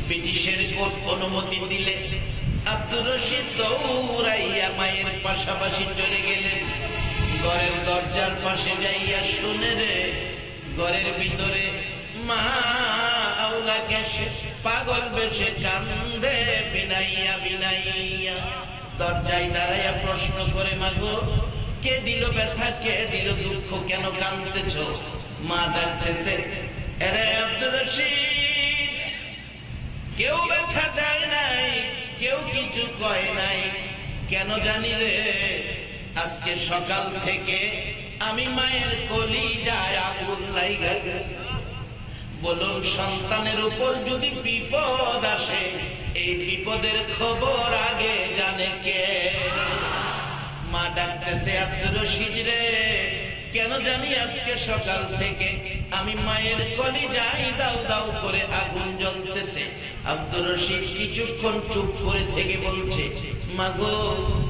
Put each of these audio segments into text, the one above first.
ব্রিটিশের কোর্ট অনুমতি দিলে আব্দুর রশিদ দৌড়াইয়া মায়ের পাশাপাশি চলে গেলেন। ঘরের দরজার পাশে যাইয়া শুনে রে, ঘরের ভিতরে মা আওলাকে পাগল বেশে কান্দে বিনাইয়া বিনাইয়া। দরজায় দাঁড়াইয়া প্রশ্ন করে, মাগো কে দিল ব্যথা, কে দিল দুঃখ, কেন কাঁদতেছ? মা ডাকতেছে, আরে আব্দুর রশিদ, কেউ ব্যথা দেয় নাই, কেউ কিছু কয় নাই, কেন জানি রে, আজকে সকাল থেকে আমি মায়ের কলিজায় আগুন লাইগা গেছে। বলুন, সন্তানের উপর যদি বিপদ আসে, এই বিপদের খবর আগে জানে কে? মা ডাকতেছে, আব্দুর রশিদ রে, কেন জানি আজকে সকাল থেকে আমি মায়ের কলিজায় দাউ দাউ করে আগুন জ্বলতেছে। আব্দুর রশিদ কিছুক্ষণ চুপ করে থেকে বলছে, মাগো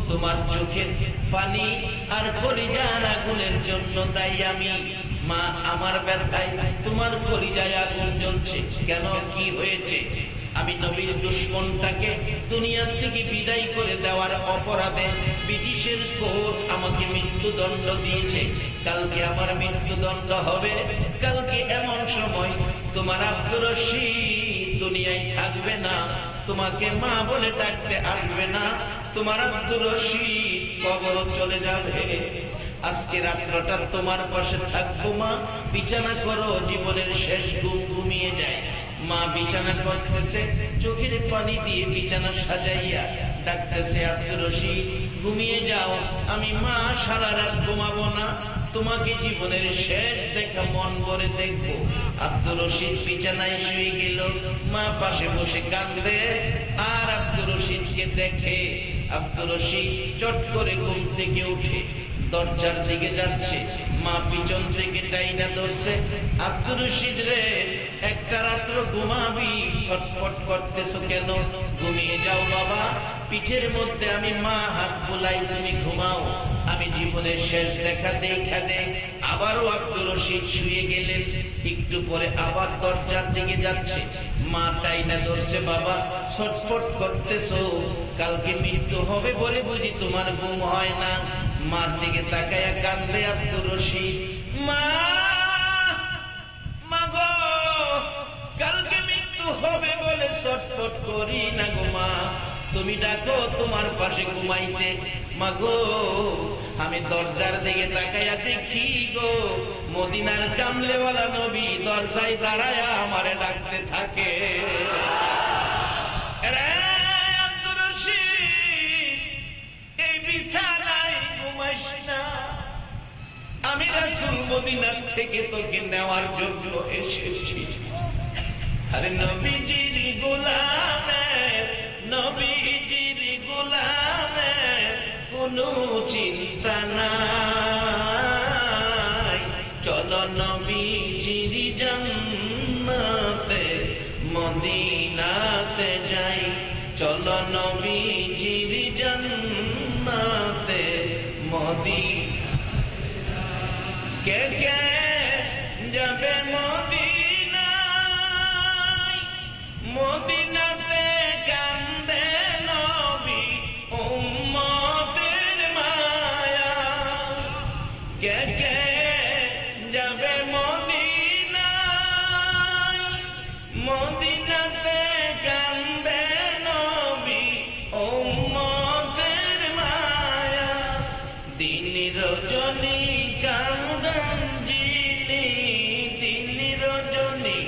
তোমার চোখের পানি আর কলিজার আগুনের জন্য তাই আমি। মা, আমার ব্যথায় তোমার কলিজায় আগুন জ্বলছে কেন, কি হয়েছে? আমি নবীর দুশমনটাকে দুনিয়ার থেকে বিদায় করে দেওয়ার অপরাধে ব্রিটিশের কোর্ট আমাকে মৃত্যুদণ্ড দিয়েছে। কালকে আমার মৃত্যুদণ্ড হবে। কালকে এমন সময় তোমার আব্দুর রশিদ দুনিয়ায় থাকবে না, তোমাকে মা বলে ডাকতে আসবে না, তোমার আব্দুর রশিদ কবর চলে যাবে। আজকে রাত্রটা তোমার পাশে থাকবো মা, বিছানা করো, জীবনের শেষ ঘুম ঘুমিয়ে যায়। মা বিছানা করতেছে, চোখের পানি দিয়ে বিছানা সাজাইয়া ডাকতেছে, আব্দুর রশিদ ঘুমিয়ে যাও, আমি মা সারা রাত ঘুমাবো না, তোমাকে জীবনের শেষ দেখা মন ভরে দেখবো। আব্দুর রশিদ বিছানায় শুয়ে গেল, মা পাশে বসে কাঁদে আর আব্দুর রশিদকে দেখে। আব্দুর রশিদ চট করে ঘুম থেকে উঠে দরজার দিকে যাচ্ছে, মা পিছন থেকে টাইনা ধরছে, আব্দুর রশিদ রে, একটা রাত্র ঘুমাবি, ছটফট করতেছো কেন? ঘুমিয়ে যাও বাবা, পিঠের মধ্যে আমি মা হাত বুলাই, তুমি ঘুমাও, আমি জীবনের শেষ দেখা দেখা দে। আবারও আব্দুর রশিদ শুয়ে গেলেন। একটু পরে আবার দরজার দিকে যাচ্ছে, মা টাইনা ধরছে, বাবা ছটফট করতেছো, কালকে মৃত্যু হবে বলে বুঝি তোমার ঘুম হয় না? মার দিকে তাকায়া কান্দে আব্দুর রশিদ, মা, মাগো কালকে মৃত্যু হবে বলে ছটফট করি না গো মা, তুমি ডাকো তোমার পাশে ঘুমাইতে। মাগো আমি দরজার দিকে তাকায়া দেখি গো, মদিনার কামলেওয়ালা নবী দরজায় দাঁড়ায়া আমারে ডাকতে থাকে। আব্দুর রশিদ, এই বিছানায় ঘুমাইস না, আমি রাসূল মদিনার থেকে তোকে নেওয়ার জন্য এসেছি। আরে নবীজির গোলামের, নবীজির গোলামের কোনো চিন্তা নাই, চলো নবীজির জান্নাতে মদিনাতে যাই, চলো নবীজির জান্নাতে কে কে যাবে মদিনায়, মদিনাতে কান্দে নবী উম্মতের মায়া, কে কে যাবে মদিনায়, মদিনাতে কান্দে নবী উম্মতের মায়া, দিন রজনী কান্দন জিনি, দিন রজনী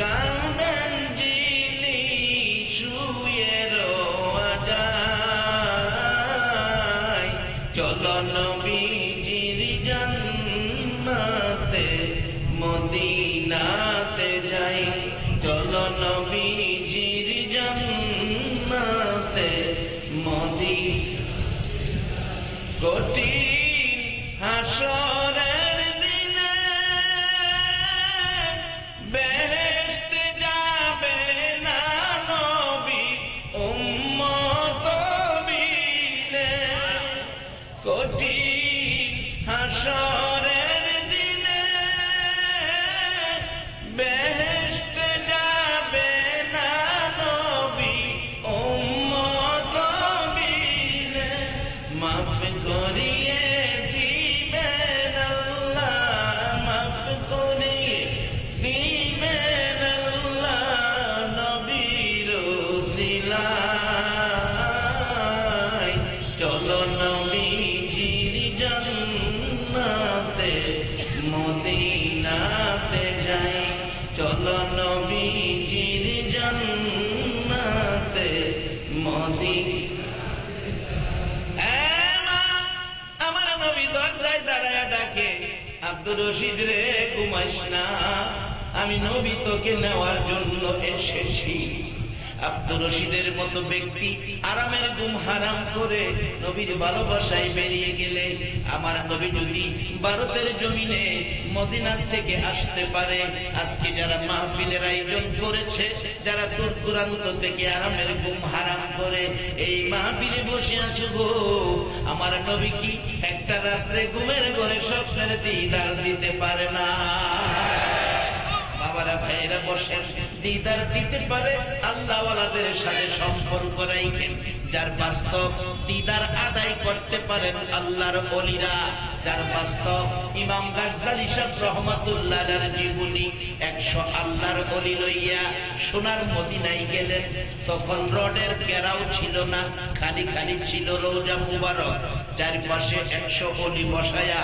কান্দন জিনি, শুয়ে রোয়া যায়, চলো নবীজির জান্নাতে মদিনাতে যাই, চলো নবীজির জান্নাতে কঠিন হাসরের দিনে বেহেশতে যাবে না নবী উম্মত বিনে, কঠিন হাসরের দিনে বেহেশতে যাবে আব্দুর রশিদ রে ঘুমাইস না, আমি নবী তোকে নেওয়ার জন্য এসেছি। আব্দুর রশিদের মতো ব্যক্তি আরামের ঘুম হারাম করে নবীর ভালোবাসায় বেরিয়ে গেলে, আমার নবী যদি ভারতের জমিনে মদিনা থেকে আসতে পারে, আজকে যারা মাহফিলের আয়োজন করেছে, যারা দূর দূরান্ত থেকে আরামের ঘুম হারাম করে এই মাহফিলে বসে আছো গো, আমার নবী কি একটা রাত্রে ঘুমের ঘরে স্বপ্নের দিদার দিতে পারে না? বাবারা ভাইরা বসে দিদার দিতে পারে আল্লাহওয়ালাদের সাথে সম্পর্ক রাখেন। যার বাস্তব দিদার আদায় করতে পারেন আল্লাহর ওলিরা, যার বাস্তব ইমাম গাজ্জালী সাহেব রহমাতুল্লাহর জীবনী 100 আল্লাহর ওলি লইয়া সোনার মদিনায় গেলেন। তখন রডের ঘেরাও ছিল না, খালি খালি ছিল রওজা মুবারক, চারপাশে 100 ওলি বসায়া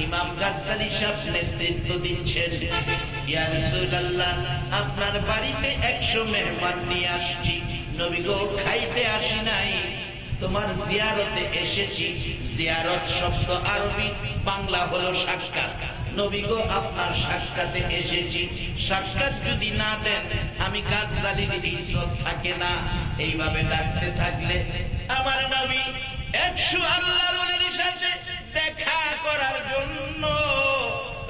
ইমাম গাজ্জালী সাহেব নেতৃত্ব দিচ্ছেন। ইয়া রাসূলুল্লাহ, আপনার বাড়িতে 100 মেহমান নিয়ে আসছি। নবী গো, খাইতে আসি নাই, তোমার জিয়ারতে এসেছি। জিয়ারত শব্দ আরবি, বাংলা হলো সাক্ষাৎ। নবী গো, আপনার সাক্ষাতে এসেছি। সাক্ষাৎ যদি না দেন আমি গাজ্জালীর ইজ্জত থাকে না। এইভাবে ডাকতে থাকলে আমার নবী 100 আল্লাহর ওলির সাথে দেখা করার জন্য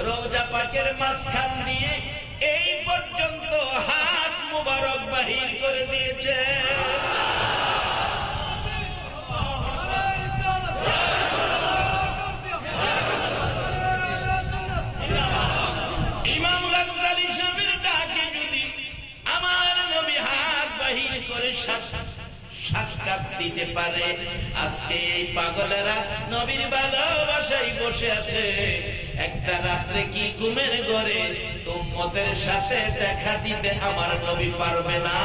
রওজা পাকের মাঝখান দিয়ে এই পর্যন্ত হাত মুবারক বাহির করে দিয়েছে। ইমাম গাজ্জালী সাহেবের ডাকে যদি আমার নবী হাত বাহির করে সাক্ষাৎ দিতে পারে, আজকে এই পাগলেরা নবীর ভালোবাসায় বসে আছে। একটা রাত্রে কি ঘুমের ঘরে উম্মতের সাথে দেখা দিতে আমার নবী পারবে না?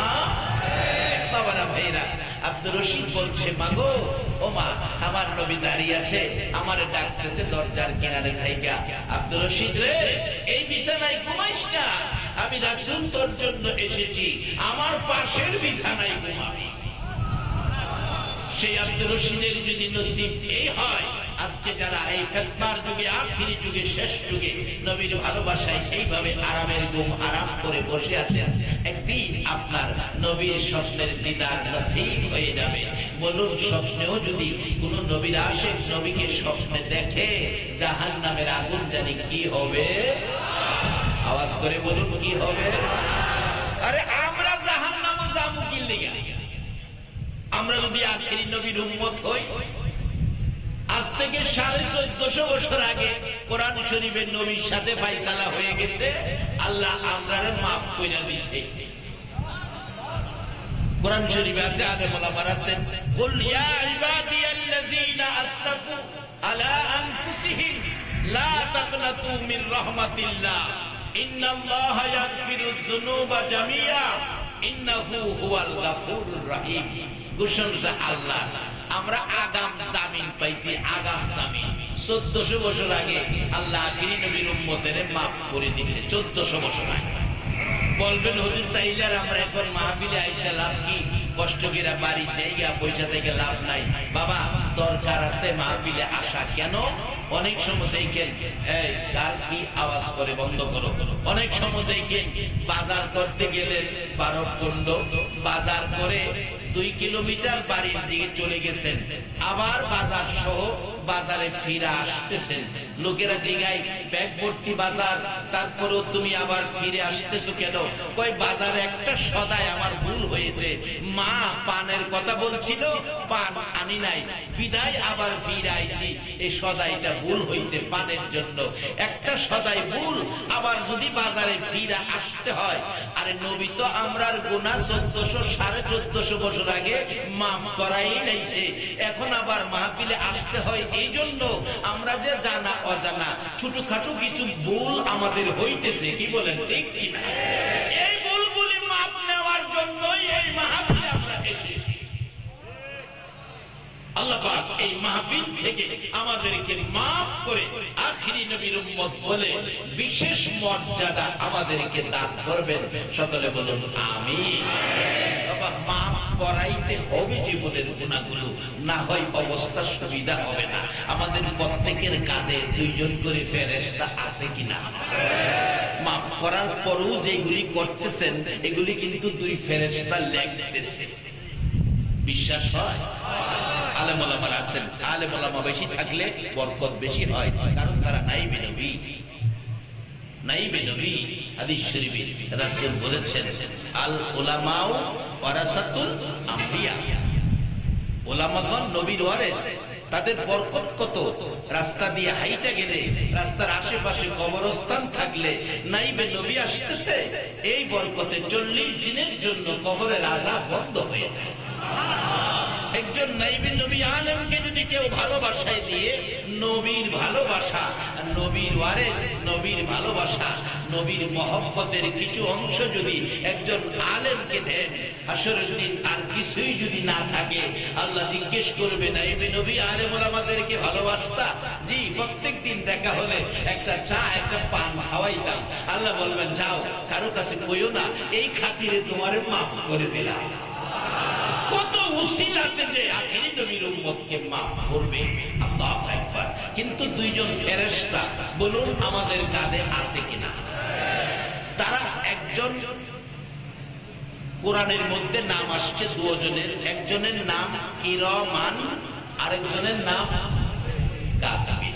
বাবারা ভাইরা, আব্দুর রশিদ বলছে, মাগো ও মা, আমার নবী দাঁড়িয়ে আছে, আমারে ডাকতেছে দরজার কিনারে থাইকা। আব্দুর রশিদ রে, এই বিছানায় ঘুমাইস না, আমি রাসূল তোর জন্য এসেছি, আমার পাশের বিছানায় ঘুমাবি। সেই আব্দুর রশিদের যদি নসিব এই হয়, আজকে যারা এই ফিতনার যুগে, আখিরি যুগে, শেষ যুগে নবীর ভালোবাসায় সেইভাবে আরামের ঘুম আরাম করে বসে আছেন, একদিন আপনার নবীর স্বপ্নের দিদার নসিব হয়ে যাবে। বলুন, স্বপ্নেও যদি কোন নবীর আশিক নবীকে স্বপ্নে দেখে, জাহান্নামের আগুন জানি কি হবে? আওয়াজ করে বলুন, কি হবে? আরে আমরা জাহান্নামে যাবো কি লাগা? আমরা যদি আখিরি নবীর উম্মত হই, আজ থেকে 1450 বছর আগে কোরআন শরীফের নবীর সাথে ফায়সালা হয়ে গেছে, আল্লাহ আমরারে মাফ কইরা দিছে। কোরআন শরীফে আছে, আলেম ওলামারা আছেন, কুল ইয়া ইবাদিয়াল্লাযীনা আসরাফু আলা আনফুসিহিম লা তাকনাতু মির রাহমাতিল্লাহ ইন্নাল্লাহা ইয়াগফিরুয যুনুবা জামিআ ইন্নাহু হুয়াল গাফুরুর রহিম। ঘোষণা আল্লাহ, আমরা আগাম জামিন পাইছি, আগাম জামিন। 1400 বছর আগে আল্লাহ আখিরি নবীর উম্মতের মাফ করে দিয়েছে, 1400 বছর আগে। বলবেন হুজুর, তাইলে আমরা এখন মাহফিলে আইসা লাভ কি? কষ্ট করে বাড়ি জায়গা পয়সা থেকে লাভ নাই বাবা, দরকার আছে মাহফিলে আসা। কেন? অনেক সময় দেখেন, এই কার কি আওয়াজ করে বন্ধ করো। অনেক সময় দেখেন বাজার করতে গেলেন 12 কুণ্ড বাজার করে 2 কিলোমিটার বাড়ির দিকে চলে গেছেন, আবার বাজার সহ বাজারে ফিরে আসতেছেন। লোকেরা জিগায়, ব্যাগ ভর্তি বাজার, তারপরেও তুমি আবার ফিরে আসতেছো কেন? কই, বাজারে একটা সদাই আমার ভুল হয়েছে, মা পানের কথা বলছিল, পান আনি নাই, বিদায় আবার ফিরে আইছি, এই সদাইটা ভুল হয়েছে পানের জন্য। একটা সদাই ভুল, আবার যদি বাজারে ফিরে আসতে হয়। আরে নবী তো আমরার গুনাহ 1400 1450 বছর আগে মাফ করাই নাইছে, এখন আবার মাহফিলে আসতে হয়। এই জন্য আমরা যে জানা অজানা ছোটখাটো কিছু ভুল আমাদের হইতেছে, কি বলেন ঠিক কিনা? এই ভুলগুলি মাফ নেওয়ার জন্যই এই মাহফিলে আমরা এসেছি। আল্লাহ পাক এই মাহফিল থেকে আমাদেরকে মাফ করে আখিরি নবীর উম্মত বলে বিশেষ মর্যাদা আমাদেরকে দান করবেন। সকলে বলুন আমিন। বাবা মাফ করাইতে হবে জীবনের গুনাহগুলো, না হয় অবস্থা সুবিধা হবে না। আমাদের প্রত্যেকের কাঁধে দুইজন করে ফেরেশতা আছে কিনা? মাফ করার পরেও যেগুলি করতেছেন এগুলি কিন্তু দুই ফেরেশতা লিখতেছে। বিশ্বাস হয়? আলেম ওলামা আছেন, আলেম ওলামা বেশি থাকলে বরকত বেশি হয়, কারণ তারা নাইবে নবী। নাইবে নবী হাদিস শরীফে রাসূল বলেছেন, আল উলামাউ ওয়ারাসাতুল আম্বিয়া। উলামাগণ নবীর ওয়ারিস, তাদের বরকত কত। রাস্তা দিয়ে হাইটা গেলে রাস্তার আশেপাশে কবরস্থান থাকলে নাইবে নবী আসতেছে, এই বরকতে 40 দিনের জন্য কবরের আযাব বন্ধ হয়ে যায়। একজন নাইবে নবী আলেমকে যদি কেউ ভালোবাসায় দিয়ে, নবীর ভালোবাসা, নবীর ওয়ারিস, নবীর ভালোবাসা, নবীর মহব্বতের কিছু অংশ যদি একজন আলেমকে দেন, হাসরের দিন আর কিছুই যদি না থাকে, আল্লাহ জিজ্ঞেস করবে, নাইবে নবী আলেম ওলামাদেরকে ভালোবাসতা? জি, প্রত্যেকদিন দেখা হলে একটা চা একটা পান খাওয়াইতাম। আল্লাহ বলবেন, যাও কারো কাছে কইও না, এই খাতিরে তোমারে মাফ করে দিলাম। কত উসিলাতে যে আখিরি নবীর উম্মতকে মাফ করবে আল্লাহু আকবার। কিন্তু দুইজন ফেরেশতা বলুন আমাদের কাঁধে আছে কিনা? তারা একজন, কোরআনের মধ্যে নাম আসছে দুজনের, একজনের নাম কিরামান, আরেকজনের নাম কাতিবিন।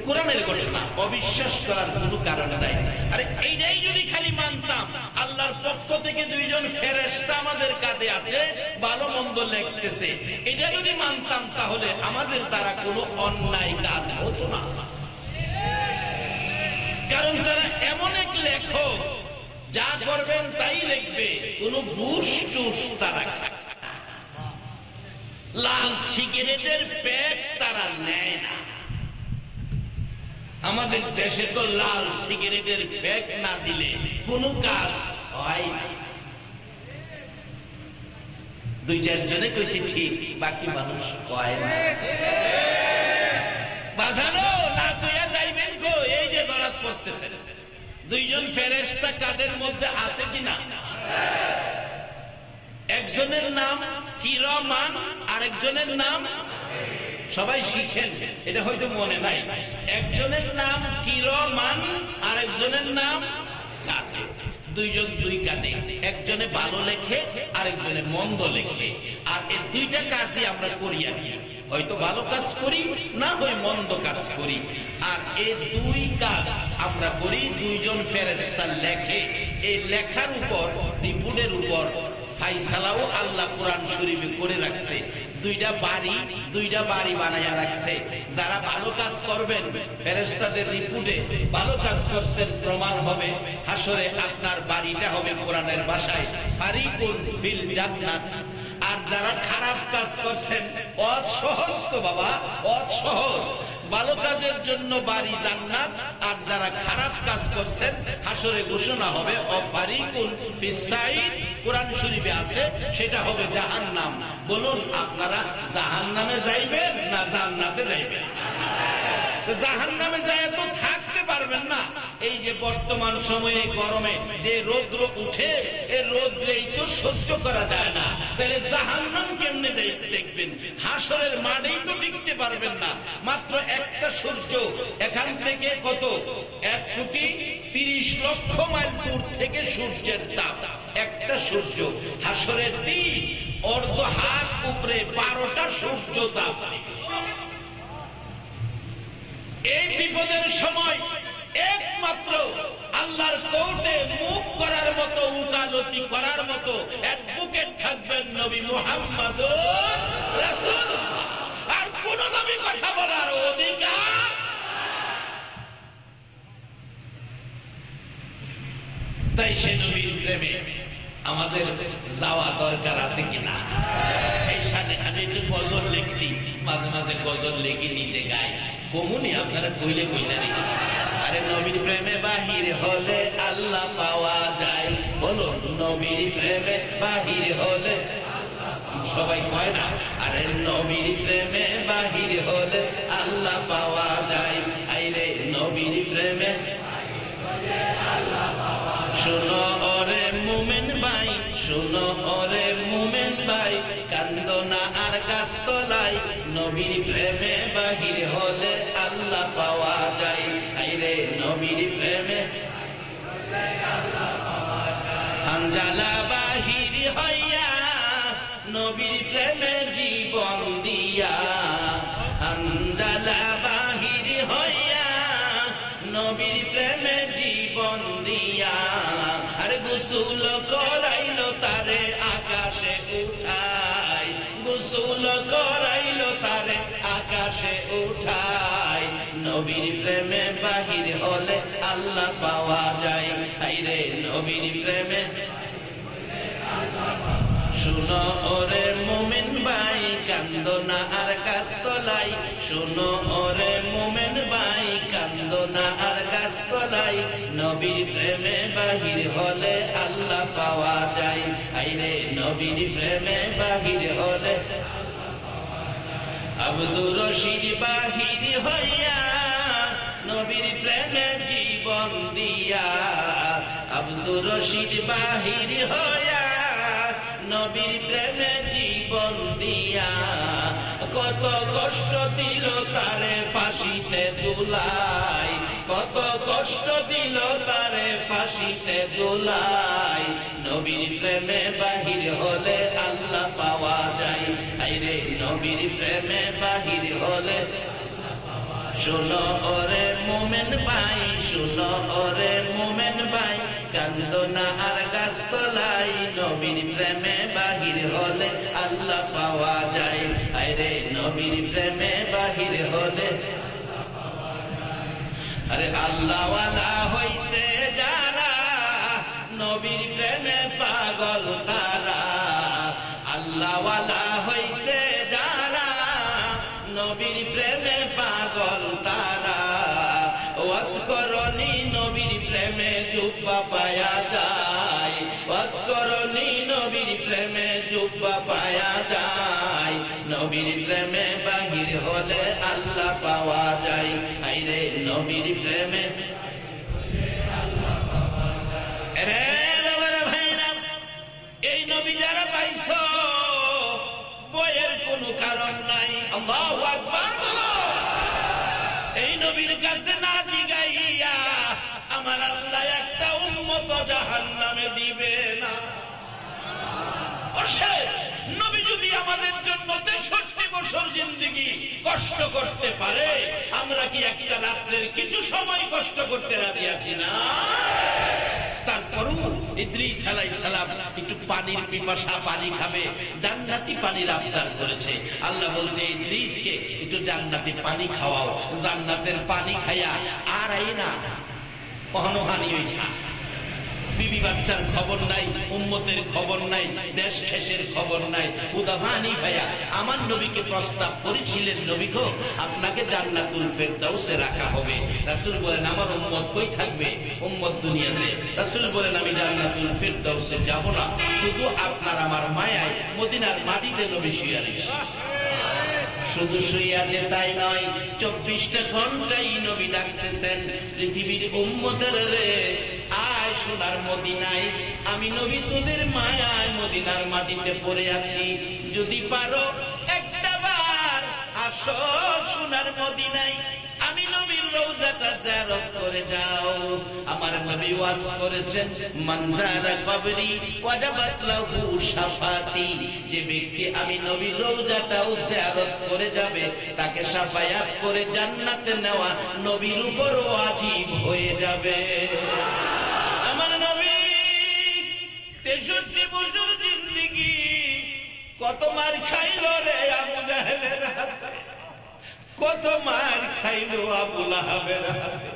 কোরআনের ঘটনা, অবিশ্বাস করার কোনো কারণ নাই। আরে এইটাই যদি খালি মানতাম, আল্লাহর পক্ষ থেকে দুইজন ফেরেশতা আমাদের কাঁধে আছে, ভালো মন্দ লিখতেছে, এটা যদি মানতাম তাহলে আমাদের দ্বারা কোনো অন্যায় কাজ হতো না। কারণ তারা এমন এক লেখক, যা করবেন তাই লিখবে, কোনো ঘুষ টুস তারা খায় না। লাল সিগারেটের প্যাক তারা নেয় না। আমাদের দেশে তো লাল সিগারেটের প্যাক না দিলে কোনো কাজ হয় না। দুই চারজনে কইছে ঠিক, বাকি মানুষ কয় না। বাজানো না কইয়া যাইবেন গো, এই যে দরাত করতেছে। দুইজন ফেরেশতা কাদের মধ্যে আছে কিনা? একজনের নাম কিরামান, আরেকজনের নাম, সবাই শিখেন, এটা হয়তো মনে নাই। একজনের নাম কিরামান, আরেকজনের নাম কাতিব। দুইজন দুই কাঁধে, একজনে ভালো লেখে আরেকজনে মন্দ লেখে। আর এই দুইটা কাজই আমরা করি, আর কি হয়তো ভালো কাজ করি, না হয় মন্দ কাজ করি। আর এই দুই কাজ আমরা করি, দুইজন ফেরেশতা লেখে। এই লেখার উপর, রিপোর্টের উপর ফাইসালাও আল্লাহ কোরআন শরীফে করে রাখছে। দুইটা বাড়ি বানায়া রাখছে। যারা ভালো কাজ করবেন, ফেরেশতাদের রিপোর্টে ভালো কাজ করছেন প্রমাণ হবে, হাসরে আপনার বাড়িটা হবে কোরআনের ভাষায় ফারিকুন ফিল জান্নাত। আর যারা খারাপ কাজ করছেন, অসহজ তো বাবা, অসহজ। ভালো কাজের জন্য বাড়ি জান্নাত, আর যারা খারাপ কাজ করছেন হাসরে ঘোষণা হবে অফারিকুন ফিস সাইদ। কোরআন শরীফে আছে সেটা হবে জাহান্নাম। বলুন আপনারা জাহান্নামে যাইবেন না জান্নাতে যাইবেন? জাহান্নামে যায় তো থাকতে পারবেন না। এই যে বর্তমান সময়ে গরমে যে রৌদ্র উঠে, এই রৌদ্রেই তো সহ্য করা যায় না, তাহলে জাহান্নাম কেমনে যাইতে দেখবেন? হাসরের মাঠেই তো টিকতে পারবেন না। মাত্র একটা সূর্য এখান থেকে কত 1,30,00,000 মাইল দূর থেকে সূর্যের তাপ, একটা সূর্য। হাসরের দিন অর্ধ হাত উপরে 12টা সূর্য তাপ। এই বিপদের সময় একমাত্র আল্লাহর কোর্টে মুখ করার মতো, উকালতি করার মতো অ্যাডভোকেট থাকবেন নবী মুহাম্মদুর রাসূলুল্লাহ। আর কোন নবী কথা বলার অধিকার। তাই সে নবীর প্রেমে আমাদের যাওয়া দরকার আছে কিনা? এই সাথে আমি একটু গজল লিখছি, মাঝে মাঝে গজল লিখে নিজে গাই, কমুনি আপনারা কইলে কইতারি। আরে নবীর প্রেমে বাহির হলে আল্লাহ পাওয়া যায়, বলো নবীর প্রেমে বাহির হলে, সবাই কয় না? আরে নবীর প্রেমে বাহির হলে আল্লাহ পাওয়া যায়, আইরে নবীর প্রেমে। শোনো ওরে মুমিন ভাই, শোনো ওরে নবীর প্রেমে জীবন দিয়া, আঞ্জালা বাহির হইয়া নবীর প্রেমে জীবন দিয়া, আর গোসল করাইলো তারে আকাশে উঠাই, গোসল করাইলো তারে আকাশে উঠাই। নবীর প্রেমে বাহির হলে আল্লাহ পাওয়া যায়, হাইরে নবীর প্রেমে। শুনো ওরে মুমিন ভাই কান্দো না আর গাছতলাই, শুনো ওরে মুমিন ভাই কান্দো না আর গাছতলাই, নবীর প্রেমে বাহির হলে আল্লাহ পাওয়া যায়, হাইরে নবীর প্রেমে বাহির হলে। আব্দুর রশিদ বাহির হইয়া নবীর প্রেমে জীবন দিয়া, আব্দুর রশিদ বাহির হইয়া নবীর প্রেমে জীবন দিয়া, কত কষ্ট দিল তারে ফাঁসিতে ঝুলাই, কত কষ্ট দিল তারে ফাঁসিতে ঝুলাই। নবীর প্রেমে বাহির হলে আল্লাহ পাওয়া যায়, হাইরে নবীর প্রেমে বাহির হলে। শুনো ওরে মুমিন ভাই, শুনো ওরে মুমিন ভাই কান্দো না আর গাছতলাই, নবীর প্রেমে বাহির হলে আল্লাহ পাওয়া যায়, আরে নবীর প্রেমে বাহির হলে। আরে আল্লাহওয়ালা হইছে যারা নবীর প্রেমে পাগল তারা, আল্লাহওয়ালা হইছে যারা নবীর প্রেমে পাগল তারা। ওয়াজ করনি নবীর প্রেমে জুব্বা পায়া যায়, ওয়াজ করনি নবীর প্রেমে জুব্বা পায়া যায়, নবীর প্রেমে বাহির হলে আল্লাহ পাওয়া যায়, হাইরে নবীর প্রেমে। এই নবী যারা পাইছো বইয়ের কোনো কারণ নাই, আল্লাহু আকবার বলো। এই নবীর কাছে না জিগাইয়া আমার আল্লাহ একটা উম্মত জাহান্নামে দিবে না। নবী যদি আমাদের জন্য 63 বছর জিন্দেগি কষ্ট করতে পারে, আমরা কি একটা রাত্রের কিছু সময় কষ্ট করতে রাজি আছি না? তারপরও ইদ্রিস আলাইহিস সালাম একটু পানির পিপাসা, পানি খাবে, জান্নাতি পানির আবদার করেছে। আল্লাহ বলছে ইদ্রিসকে একটু জান্নাতি পানি খাওয়াও, জান্নাতের পানি খাইয়া আর আই না অহনহানি হইয়া। বিবি বাচ্চার খবর নাই, উম্মতের খবর নাই, দেশ খেসের খবর নাই। উদাহানি ভাইয়া আমার নবীকে প্রস্তাব করেছিলেন, নবী গো আপনাকে জান্নাতুল ফেরদাউসে রাখা হবে। রাসূল বলেন আমার উম্মত কই থাকবে? উম্মত দুনিয়াতে। রাসূল বলেন আমি জান্নাতুল ফেরদাউসে যাব না, শুধু আপনার আমার মায়ায় মদিনার মাটিতে নবী শুয়ে রয়েছে। শুধু শুয়ে আছে তাই নয়, 24টা ঘন্টাই নবী ডাকতেছেন পৃথিবীর উম্মতের রে আয় সোনার মদিনায়, আমি নবী তোদের মায়ায় মদিনার মাটিতে পড়ে আছি, যদি পারো একটা বার আসো সোনার মদিনায়, আমি নবীর রওজাটা জিয়ারত করে যাও। আমার নবী ওয়াজ করেছেন মান যারা কবরি ওয়াজাবাত লাহু শাফাতি, যে ব্যক্তি আমি নবীর রওজাটাও জিয়ারত করে যাবে তাকে শাফায়াত করে জান্নাতে নেওয়া নবীর উপর ওয়াজিব হয়ে যাবে। আমার নবী 63 বছর জিন্দেগি কত মার খাইল রে আবু জাহেলের হাতে, কত মার খাইলো আবু লাহাবের হাতে।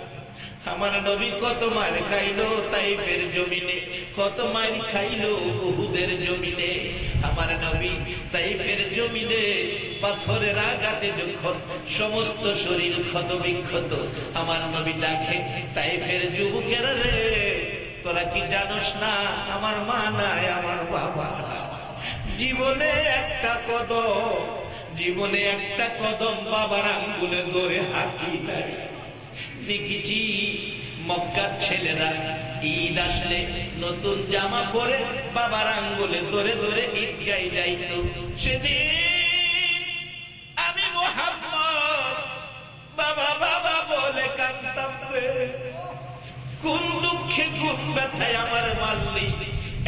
আমার নবী কত মার খাইলো তাইফের জমিনে, কত মার খাইলো উহুদের জমিনে। আমার নবী তাইফের জমিনে পাথরের আঘাতে যখন সমস্ত শরীর ক্ষত বিক্ষত, আমার নবী ডাকে তাইফের যুবকেরা রে তোরা কি জানোস না আমার মা নাই, আমার বাবা নাই, জীবনে একটা কদম, জীবনে একটা কদম বাবার আঙ্গুলে ধরে হাঁটি নাই। দেখেছি মক্কার ছেলেরা ঈদ আসলে নতুন জামা পরে বাবার আঙ্গুলে ধরে ধরে ঈদগায় যাইত। সেদিন আমি মুহাম্মদ বাবা বাবা বলে কাঁদতাম রে, কোন দুঃখে কোন ব্যথায় আমার মারলি।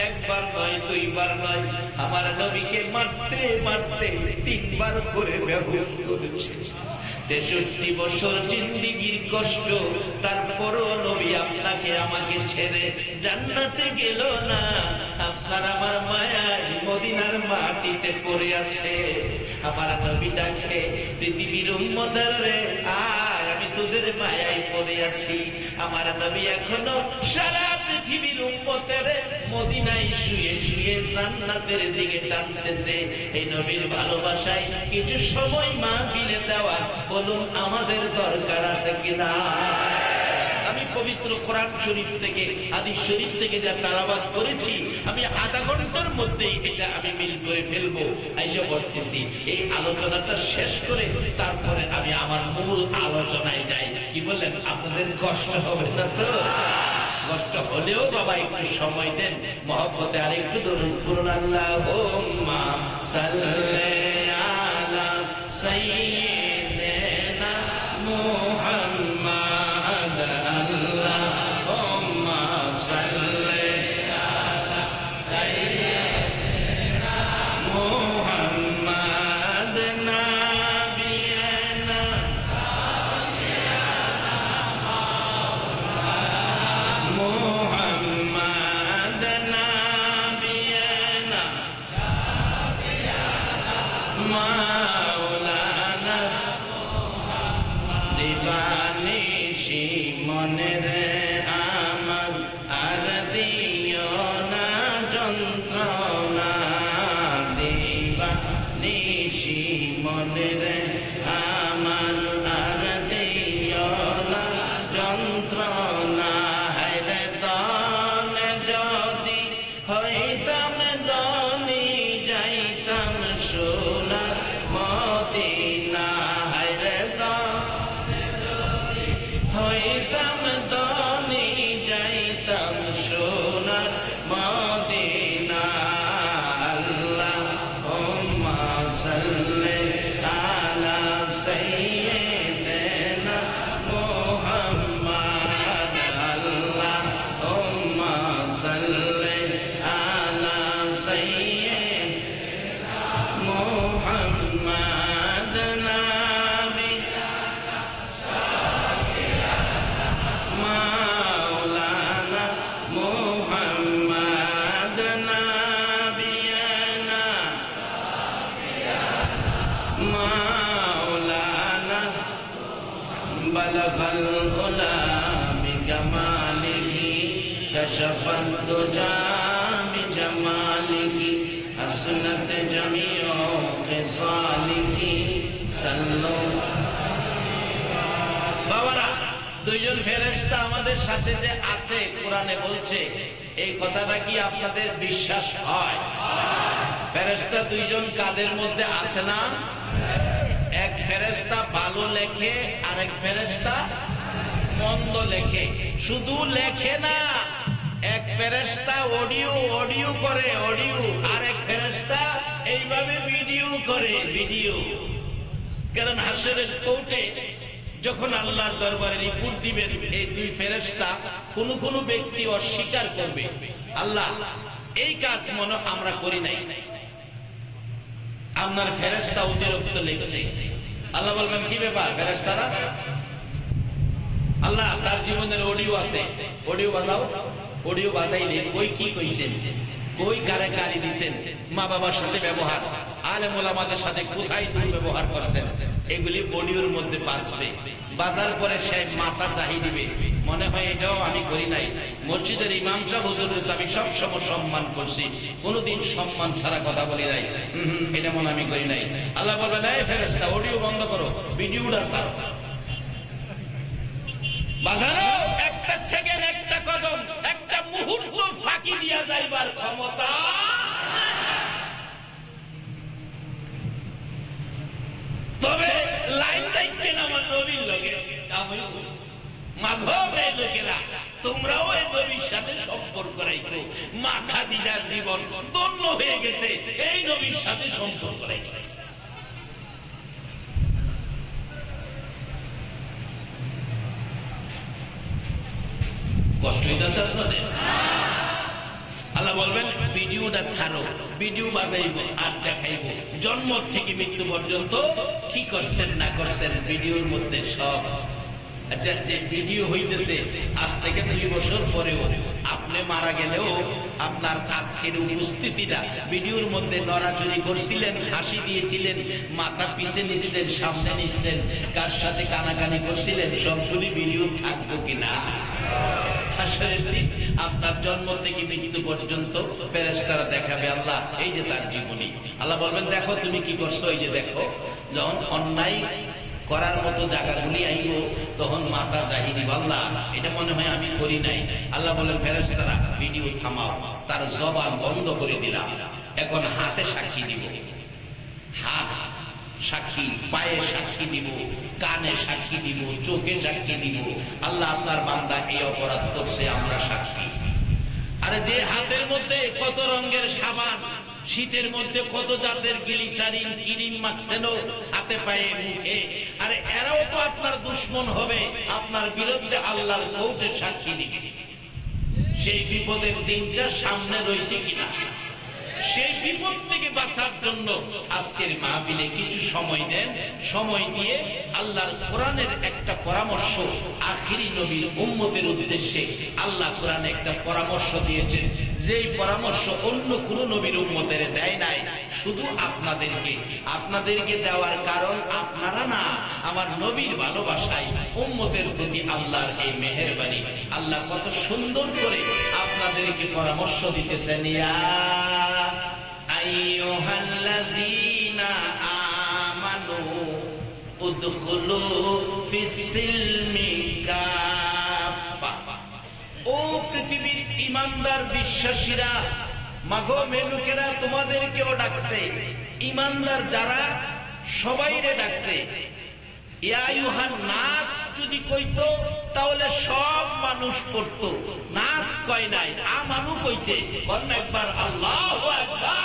একবার একবার নয়, দুইবার নয়, আমার নবীকে মারতে মারতে 3 বার করে বেহুশ করেছে। 63 বছর জিন্দেগীর কষ্ট, তারপরও নবী আপনাকে আমাকে ছেড়ে জান্নাতে গেল না। আপনার আমার মায়ায় মদিনার মাটিতে পড়ে আছে। আমার নবী ডাকে, পৃথিবীর উম্মতের রে আয়, আমি তোদের মায়ায় পড়ে আছি। আমার নবী এখনো সারা পৃথিবীর উম্মতের মদিনায় শুয়ে শুয়ে জান্নাতের দিকে টানতেছে। এই নবীর ভালোবাসায় কিছু সময় মাহফিলে দেওয়া, বলুন আমাদের দরকার আছে কিনা? আমি পবিত্র কোরআন শরীফ থেকে, হাদিস শরীফ থেকে যা তেলাওয়াত করেছি, আমি আধা ঘন্টার মধ্যেই এটা আমি মিল করে ফেলবো। আইসা বলতেছি, এই আলোচনাটা শেষ করে তারপরে আমি আমার মূল আলোচনায় যাই। কি বললেন? আপনাদের কষ্ট হবে না তো? কষ্ট হলেও বাবা একটু সময় দেন, মহব্বতে আর একটু দরুদ পড়ুন। আল্লাহুম্মা সাল্লি আলা সাইয়্যিদিনা মুহাম্মাদ। আল্লাহুম্মা সাল্লি আলা সাইয়্যিদিনা মুহাম্মাদ নাবিয়ানা মুহাম্মাদ নাবিয়ানা মাওলানা দিবানিশি মনের আমার আর দিও না যন্ত্রণা। দিবানিশি মনের আমার আর দিও না যন্ত্রণা। হায়রে দান যদি হইতাম দানি, যাইতাম সোনার মদিনা। হায়রে দান হইতাম দানি, যাইতাম সোনার মদিনা। আল্লাহুম্মা সাল্লি আলা সাইয়্যিদিনা মুহাম্মাদ। আল্লাহুম্মা সাল্লি আলা সাইয়্যিদিনা মুহাম্মাদ নাবি মাওলানা মুহাম্মাদ নাবিয়ানা মাওলানা বালাগাল উলা বিকামালিহি কাশাফাত দুজা বিজামালিহি হাসনাত জামিউ খিসালিহি সাল্লু। বাবারা, দুইজন ফেরেশতা আমাদের সাথে যে আছে, কোরআনে বলছে, এই কথাটা কি আপনাদের বিশ্বাস হয়? ফেরেশতা দুইজন কাদের মধ্যে আছে না? এক ফেরেশতা ভালো লেখে, আরেক ফেরেশতা মন্দ লেখে। শুধু লেখে না, এক ফেরেশতা অডিও করে, আরেক ফেরেশতা এইভাবে ভিডিও করে, ভিডিও। কারণ হাসরের কোর্টে যখন আল্লাহর দরবারে রিপোর্ট দিবেন, এই দুই ফেরেশতা কোন ব্যক্তি অস্বীকার করবে, আল্লাহ এই কাজ মনে আমরা করি নাই, আপনার ফেরেশতা অতিরিক্ত লিখছে। আল্লাহ বলবেন, কি ব্যাপার ফেরেশতারা? আল্লাহ তার জীবনের অডিও আছে, অডিও বাজাও। অডিও বাজাইলে কই কি কইছেন, কই কারে গালি দিছেন, মা বাবার সাথে ব্যবহার, আলেম ওলামাদের সাথে কোথায় দুর্ব্যবহার করছেন, এগুলি অডিওর মধ্যে বাজবে। বাজার পরে সে মাথা চাহি দিবে, মনে হয় এটাও আমি করি নাই। মসজিদের ইমাম সাহেব হুজুরকে আমি সবসময় সম্মান করছি, কোনোদিন সম্মান ছাড়া কথা বলি নাই, এটা মনে আমি করি নাই। আল্লাহ বলবেন, এই ফেরেশতা অডিও বন্ধ করো, ভিডিওটা ছাড়ো। বাজানো একটা সেকেন্ড, একটা কদম, একটা মুহূর্ত ফাঁকি দিয়া যাইবার ক্ষমতা। তবে লাইন দেখছেন আমার নবীর লোকে, মাঘবে লোকেরা, তোমরাও এই নবীর সাথে সম্পর্ক রাখো। মা খাদিজার জীবন ধন্য হয়ে গেছে এই নবীর সাথে সম্পর্ক রাখো। কষ্ট হইতেছে আপনাদের? আল্লাহ আল্লাহ বলবেন ভিডিওটা ছাড়ো, ভিডিও বাজাইব আর দেখাইব জন্ম থেকে মৃত্যু পর্যন্ত কি করছেন না করছেন ভিডিওর মধ্যে সব। আচ্ছা, যে ভিডিও হইতেছে আজ থেকে 2 বছর পরেও আপনি মারা গেলেও আপনার আজকের উপস্থিতিটা ভিডিওর মধ্যে নড়াচড়ি করছিলেন, হাসি দিয়েছিলেন, মাথা পিছে নিছিলেন, সামনে নিছিলেন, কার সাথে কানাকানি করছিলেন, সবগুলি ভিডিও থাকবো কিনা? হাসরের দিন আপনার জন্ম থেকে মৃত্যু পর্যন্ত ফেরেশতারা দেখাবে আল্লাহ এই যে তার জীবনী। আল্লাহ বলবেন দেখো তুমি কি করছো, এই যে দেখো। যখন অন্যায় করার মতো জায়গাগুলি আইব তখন মাথা জাহিনী আল্লাহ এটা মনে হয় আমি করি নাই। আল্লাহ বলেন ফেরেশতারা ভিডিও থামাও, তার জবান বন্ধ করে দিলাম, এখন হাতে সাক্ষী দিব, হাত সাক্ষী, পায়ে সাক্ষী দিব, কানে সাক্ষী দিব, চোখে সাক্ষী দিব আল্লাহ আপনার বান্দা এই অপরাধ করছে, আমরা সাক্ষী। আরে যে হাতের মধ্যে কত রঙের সাবান, শীতের মধ্যে কত জাতের গ্লিসারিন ক্রিম মাখছেন হাতে পায়ে মুখে, আরে এরাও তো আপনার দুশ্মন হবে, আপনার বিরুদ্ধে আল্লাহর কোর্টে সাক্ষী দিবে। সেই বিপদের দিনটা সামনে রয়েছে কিনা? সেই বিপদ থেকে বাঁচার জন্য আজকের মাহফিলে কিছু সময় দেন, সময় দিয়ে আল্লাহর কোরআনের একটা পরামর্শ আখিরি নবীর উম্মতের উদ্দেশ্যে আল্লাহ কোরআনে একটা পরামর্শ দিয়েছেন, যেই পরামর্শ অন্য কোন নবীর উম্মতের দেয় নাই, শুধু আপনাদেরকে দেওয়ার কারণ আপনারা না, আমার নবীর ভালোবাসায় উম্মতের প্রতি আল্লাহর এই মেহেরবানি। আল্লাহ কত সুন্দর করে আপনাদেরকে পরামর্শ দিতেছেন, ইয়া আইয়ুহাল্লাযীনা আমানু উদখুলু ফিস-সিলমি কাফা। ও পৃথিবীর ঈমানদার বিশ্বাসীরা, মাগো মেলুকেরা তোমাদেরকেও ডাকছে, ঈমানদার যারা সবাইরে ডাকছে। ইয়া আইয়ুহান নাস যদি কইতো তাহলে সব মানুষ পড়তো, নাস কয় নাই, আমানু কইছে। বলেন একবার আল্লাহু আকবার।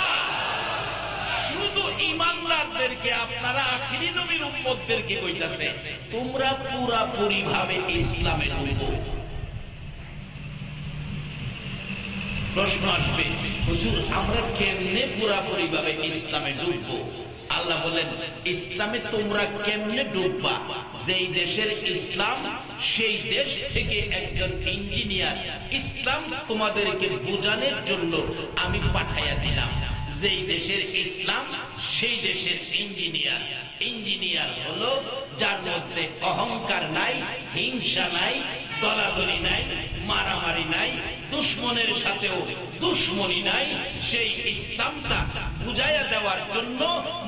শুধু ঈমানদারদেরকে আপনারা আখিরি নবীর উম্মতদেরকে কইতাছে তোমরা পুরাপুরি ভাবে ইসলামে ঢুকো। প্রশ্ন আসবে, হুজুর আমরা কেমনে পুরাপুরি ভাবে ইসলামে ঢুকবো? আল্লাহ বলেন ইসলামে তোমরা কেমনে ঢুকবা? যেই দেশের ইসলাম সেই দেশ থেকে একজন ইঞ্জিনিয়ার ইসলাম তোমাদেরকে বোঝানোর জন্য আমি পাঠাইয়া দিলাম। যেই দেশের ইসলাম সেই দেশের ইঞ্জিনিয়ার হলো যার মধ্যে অহংকার নাই, হিংসা নাই, দলাদলি নাই, মারামারি নাই, দুশ্মনের সাথেও দুশ্মনী নাই। সেই ইসলামটা বুঝাইয়া দেওয়ার জন্য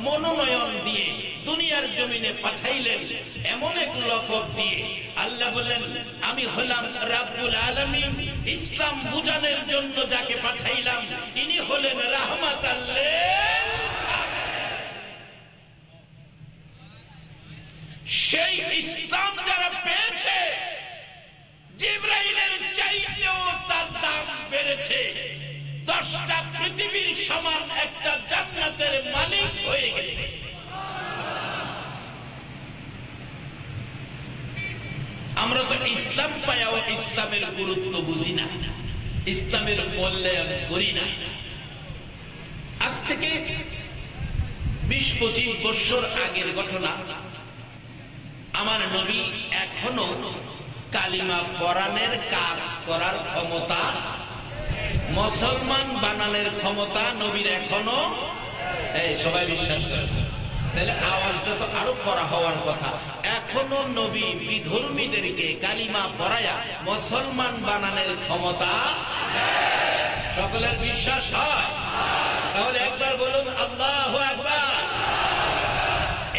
মনোনয়ন দিয়ে দুনিয়ার জমিনে পাঠাইলেন এমন এক লকব দিয়ে। আল্লাহ বলেন আমি হলাম রাব্বুল আলামিন, ইসলাম বুঝানোর জন্য যাকে পাঠাইলাম ইনি হলেন রাহমাতাল লিল আলামিন। সেই ইসলাম যারা পেয়েছে জিবরাইলের চাইতেও তার দাম বেড়েছে, 10টা পৃথিবীর সমান একটা জান্নাতের মালিক হয়ে গেছে। আমরা তো ইসলাম পাইয়াও ইসলামের গুরুত্ব বুঝি না, ইসলামের মূল্যায়ন করি না। আজ থেকে 20-25 বছর আগের ঘটনা। আমার নবী এখনো কালিমা পড়ানোর কাজ করার ক্ষমতা, মুসলমান বানানোর ক্ষমতা নবীর এখনো, এই সবাই বিশ্বাস করে, তাহলে আওয়াজটা তো আরো করা হওয়ার কথা। এখনো নবী বিধর্মীদেরকে কালিমা পড়ায়া মুসলমান বানানোর ক্ষমতা সকলের বিশ্বাস হয়? তাহলে একবার বলুন আল্লাহু আকবার।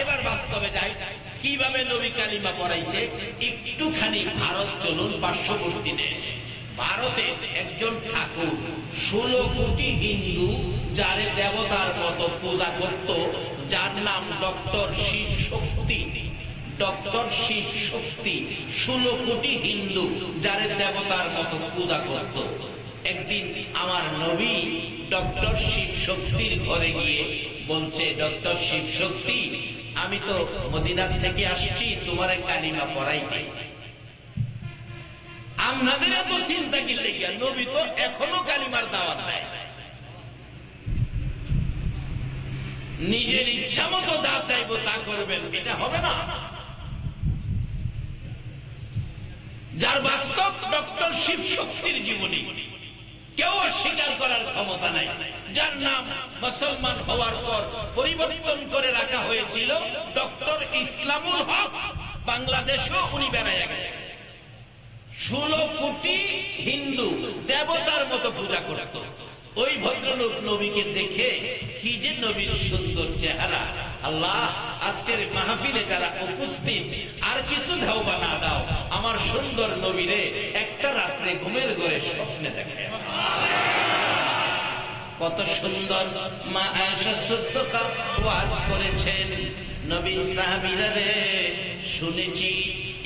এবার বাস্তবে যাই, কিভাবে নবী কালিমা পড়াইছে। একটুখানি ভারত চলুন, পার্শ্ববর্তী দেশ। ভারতে একজন ঠাকুর 16 কোটি হিন্দু যারে দেবতার মতো পূজা করত, যার নাম ডক্টর শিব শক্তি। ডক্টর শিব শক্তি 16 কোটি হিন্দু যারে দেবতার মতো পূজা করত। একদিন আমার নবী ডক্টর শিব শক্তির ঘরে গিয়ে বলছে, ডক্টর শিব শক্তি আমি তো মদিনা থেকে আসছি তোমারে কালিমা পড়াইতে, আপনাদের এত চিন্তা কি লেগে? নবী তো এখনো কালিমার দাওয়াত দেয়। নিজের ইচ্ছা মতো যা চাইবো তা করবেন, এটা হবে না। যার বাস্তব ডক্টর শিব শক্তির জীবনী কেউ অস্বীকার করার ক্ষমতা নাই, যার নাম মুসলমান হওয়ার পর পরিবর্তন করে রাখা হয়েছিল ডক্টর ইসলামুল হক। বাংলাদেশেও উনি বেড়াইয়া গেছে। 16 কোটি হিন্দু দেবতার মতো পূজা করত। ওই ভদ্রলোক নবীকে দেখে কি যে নবীর সুন্দর চেহারা। আল্লাহ, আজকের মাহফিলে যারা উপস্থিত আর কিছু দাও বা না দাও, আমার সুন্দর নবীরে একটা রাত্রে ঘুমের ঘরে স্বপ্নে দেখে। কত সুন্দর মা আয়েশা সিদ্দিকা ওয়াজ করেছেন। নবী সাহাবীরা রে, শুনেছি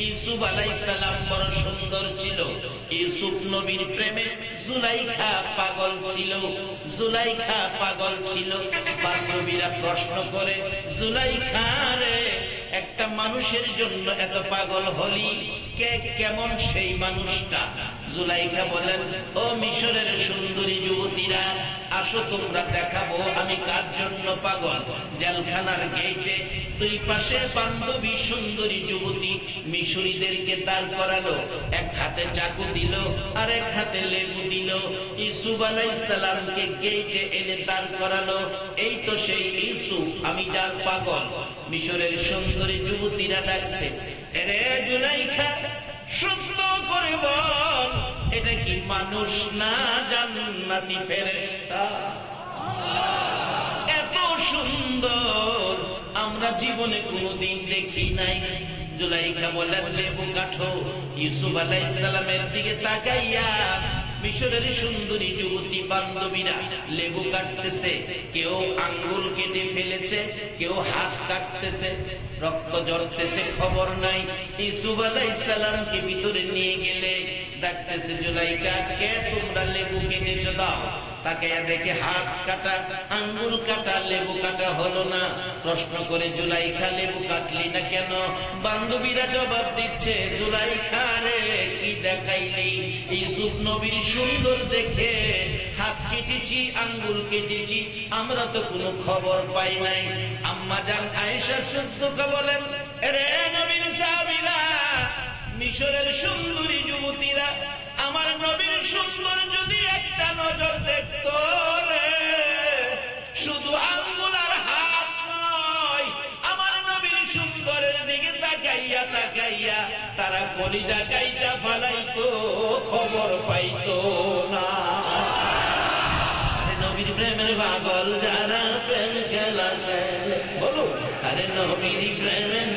ইউসুফ আলাইহিস সালাম বড় সুন্দর ছিল। ইউসুফ নবীর প্রেমে জুলাইখা পাগল ছিল। জুলাইখা পাগল ছিল। বান্ধবীরা প্রশ্ন করে, জুলাইখা রে, একটা মানুষের জন্য এত পাগল হলি, কে কেমন সেই মানুষটা? জুলাইখা বলেন, ও মিশরের সুন্দরী যুবতীরা, আসো তোমরা দেখাবো আমি কার জন্য পাগল। জেলখানার গেটে দুই পাশে বান্ধবী সুন্দরী যুবতী মিশরীদেরকে দাঁড় করালো। এক হাতে চাকু দিল আর এক হাতে লেবু দিল। ইউসুফ আলাইহিস সালামকে গেটে এনে দাঁড় করালো। এই তো সেই ইউসুফ, আমি যার পাগল। মিশরের সুন্দরী যুবতীরা ডাকছে, এরে জুলাইখা, সত্য করে বল, এটা কি মানুষ না জান্নাতি ফেরেশতা? এত সুন্দর আমরা জীবনে কোনোদিন দেখি নাই। জুলাইখা বলেন, লেবু কাটো। ইউসুফ আলাইহিস সালামের দিকে তাকাইয়া মিশরের সুন্দরী যুবতী বান্ধবীরা লেবু কাটতেছে। কেউ আঙ্গুল কেটে ফেলেছে, কেউ হাত কাটতেছে, রক্ত ঝরতেছে, খবর নাই। ইউসুফ আলাইহিস সালামকে ভিতরে নিয়ে গেলে ডাকতেছে, জুলাইখা, কে তোমরা লেবু কেটেছো? দাও। তাকে দেখে হাত কাটা, আঙ্গুল কাটা, লেবু কাটা হলো না। প্রশ্ন করে, জুলাইখা, লেবু কাটলি না কেন? বান্ধবীরা জবাব দিচ্ছে, জুলাইখা রে, কি দেখাইলি? ইউসুফ নবীর সুন্দর দেখে হাত কেটেছি, আঙ্গুল কেটেছি, আমরা তো কোনো খবর পাই নাই। আম্মা জান আয়েশা সিদ্দিকা বলেন, রে নবীর সাহাবীরা, মিশরের সুন্দরী যুবতীরা আমার নবীর সুন্দর যদি একটা নজর দেখত রে, শুধু আঙ্গুল আর হাত নয়, আমার নবীর সুন্দরের দিকে তাকাইয়া তাকাইয়া তারা কলিজা কাইটা ফালাইতো, খবর পাইতো না। আরে নবীর প্রেমের পাগল যারা, প্রেম খেলা খেলে, বলো, আরে নবীর প্রেমের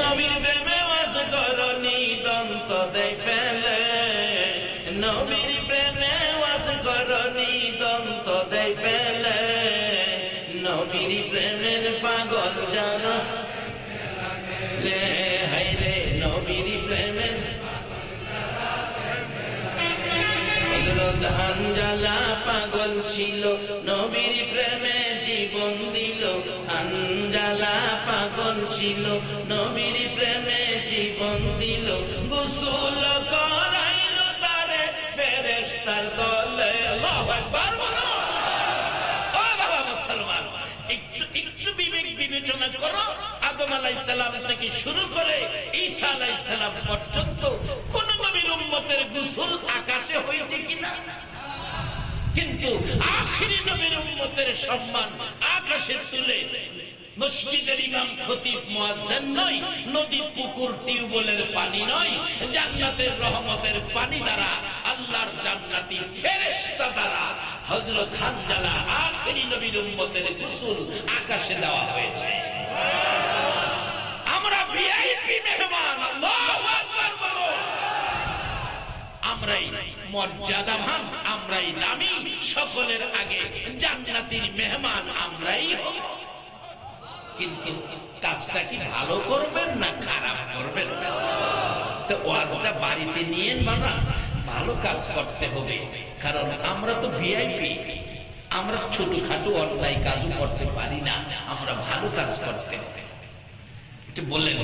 নবীর প্রেমে ওয়াজ করনি দন্ত দেয় ফেলে। নবীর প্রেমে ওয়াজ করনি দন্ত দেয় ফেলে। নবীর প্রেমের পাগল জানা রে, হায় রে, নবীর প্রেমের হযরত হানজালা পাগল ছিল, নবীর প্রেমে জীবন দিল। হানজালা পাগল ছিল, নবীর প্রেমে জীবন দিল। গোসল করাইল তারে ফেরেশতার দলে। আল্লাহু আকবার বলো। ও বাবা মুসলমান, একটু বিবেক বিবেচনা করো। আদম আলাইহিস সালাম থেকে শুরু করে ঈসা আলাইহিস সালাম পর্যন্ত কোন নবীর উম্মতের গোসল আকাশে হয়েছে কিনা? কিন্তু আখিরি নবীর উম্মতের সম্মান আকাশে তুলে মসজিদের ইমাম খতিব মুয়াজ্জিন নয়, নদী পুকুর টিউবওয়েলের পানি নয়, জান্নাতের রহমতের পানি দ্বারা, আল্লাহর জান্নাতি ফেরেশতা দ্বারা হযরত হানজালা আখিরি নবীর উম্মতের গোসল আকাশে দেওয়া হয়েছে। আমরা ভিআইপি মেহমান। আল্লাহু আকবার বলো। আমরাই মর্যাদাবান, আমরাই দামি, সকলের আগে জান্নাতের মেহমান আমরাই হব। কিন্তু কাজটা কি ভালো করবেন না খারাপ করবেন? তো ওয়াজটা বাড়িতে নিয়ে বাবা ভালো কাজ করতে হবে, কারণ আমরা তো ভিআইপি। আমরা ছোটখাটো অন্যায় কাজও করতে পারি না, আমরা ভালো কাজ করতে হবে। একটু বললেন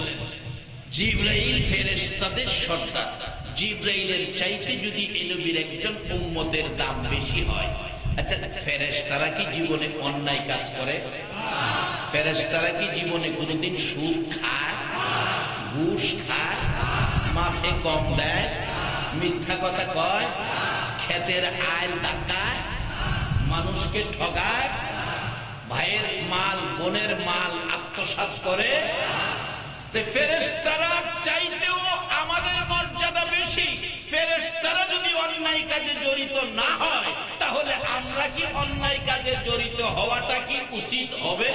জিবরাইল ফেরেশতাদের সর্দার। জিবরাইলের চাইতে যদি এই নবীর একজন উম্মতের দাম বেশি হয়, আচ্ছা ফেরেশতারা কি জীবনে অন্যায় কাজ করে? ফেরেশতারা কি জীবনে কোনোদিন সুদ খায়, ঘুষ খায়, মাফে কম দেয়, মিথ্যা কথা কয়, ক্ষেতের আইল ডাকায়, মানুষকে ঠগায়, ভাইয়ের মাল বোনের মাল আত্মসাৎ করে? ফেরেশতারা চাইতেও আমাদের মর্যাদা বেশি। ফেরেশতারা যদি অন্যায় কাজে জড়িত না হয়, তাহলে আমরা কি অন্যায় কাজে জড়িত হওয়াটা কি উচিত হবে?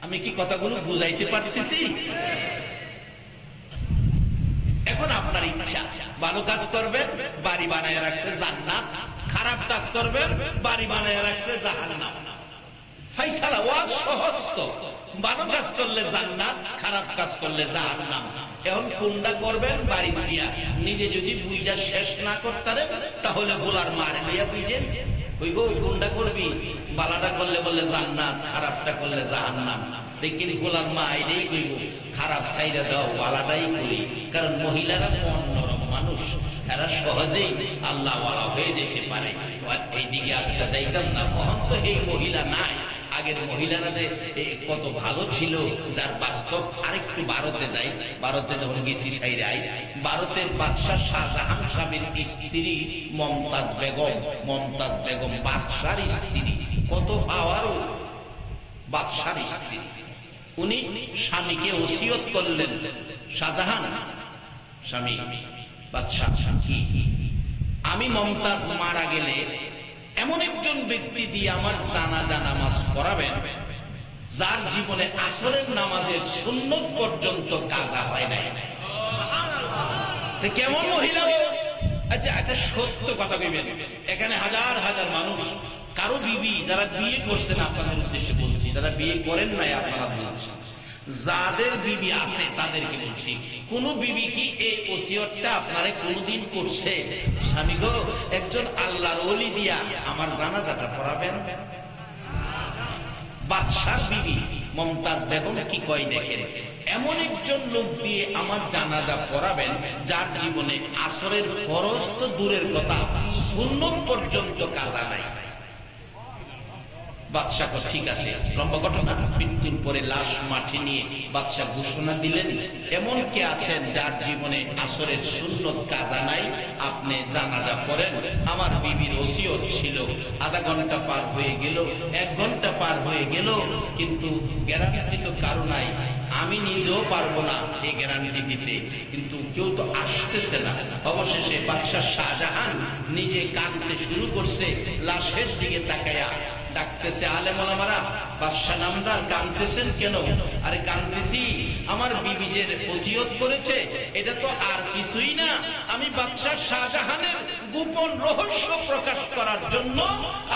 আমি কি কথাগুলো বুঝাইতে পারতেছি? এখন আপনার ইচ্ছা, ভালো কাজ করবেন, বাড়ি বানায় রাখছে জান্নাত, খারাপ কাজ করবেন, বাড়ি বানায় রাখছে জাহান্নাম। ফাইসালা ওয়াজ সহজ তো, ভালো কাজ করলে জান্নাত, খারাপ কাজ করলে জাহান্নাম। এখন কোনটা করবেন? বাড়ি দিয়া নিজে যদি বুঝা শেষ না করতারেন, তাহলে গোলার মার দিয়া বুঝেন ওই গো কোনটা করবি, বালাটা করলে বললে জান্নাত, খারাপটা করলে জাহান্নাম। দেখেন গোলার মা আইলেই কইব খারাপ সাইডা দাও, বালাটাই করি। কারণ মহিলারা মন নরম মানুষ, এরা সহজেই আল্লাহ ওয়ালা হয়ে যেতে পারে। এইদিকে আজকে যাইতাম না, কখন তো এই মহিলা নাই। আগের মহিলারা যে কত ভালো ছিল, যার বাস্তব। আরেকটু ভারতে যাই, ভারতে যখন গেছি সাইরাই, ভারতের বাদশাহ শাহজাহান সাহেবের স্ত্রী মমতাজ বেগম, মমতাজ বেগম বাদশার স্ত্রী, কত পাওয়ারও বাদশার স্ত্রী। উনি স্বামীকে ওসিয়ত করলেন, শাহজাহান স্বামী বাদশাহ, আমি মমতাজ মারা গেলে এমন একজন ব্যক্তি দিয়ে আমার জানাজা নামাজ পড়াবেন যার জীবনে আসরের নামাজের সুন্নত পর্যন্ত কাজা হয় নাই। কেমন মহিলা? আচ্ছা একটা সত্য কথা ভেবেন, এখানে হাজার হাজার মানুষ, কারো বিবি যারা বিয়ে করছেন, আপনাদের উদ্দেশ্যে বলছি, যারা বিয়ে করেন নাই আপনারা বলছেন, যাদের বিবি আছে তাদেরকে বলছি, কোন বিবি কি এই ওসিয়তটা আপনারে কোনদিন করছে, স্বামী গো একজন আল্লাহর ওলি দিয়া আমার জানাজাটা পড়াবেন? বাদশার বিবি মমতাজ বেগম কি কয় দেখেন, এমন একজন লোক দিয়ে আমার জানাজা পড়াবেন যার জীবনে আসরের ফরজ তো দূরের কথা, সুন্নত পর্যন্ত কাজা নাই। বাদশাহ ঠিক আছে, লম্বা ঘটনা। মৃত্যুর পরে লাশ মাঠে নিয়ে বাদশাহ ঘোষণা দিলেন, এমন কে আছেন যার জীবনে আসরের সুন্নত কাজা নাই, আপনি জানাজা পড়েন। আমার বিবির ওসিয়ত ছিল। আধা ঘন্টা পার হয়ে গেল, 1 ঘন্টা পার হয়ে গেল, কিন্তু গ্যারান্টি তো কারো নাই, আমি নিজেও পারবো না এই গ্যারান্টি দিতে, কিন্তু কেউ তো আসতেছে না। অবশেষে বাদশাহ শাহজাহান নিজে কাঁদতে শুরু করছে, লাশের দিকে তাকায়া ডাকতেছে, আলেম ওলামারা, বাদশাহ নামদার কাঁদতেছেন কেন? আরে কাঁদতেছি, আমার বিবি যে ওসিয়ত করেছে এটা তো আর কিছুই না, আমি বাদশাহ শাহজাহানের গোপন রহস্য প্রকাশ করার জন্য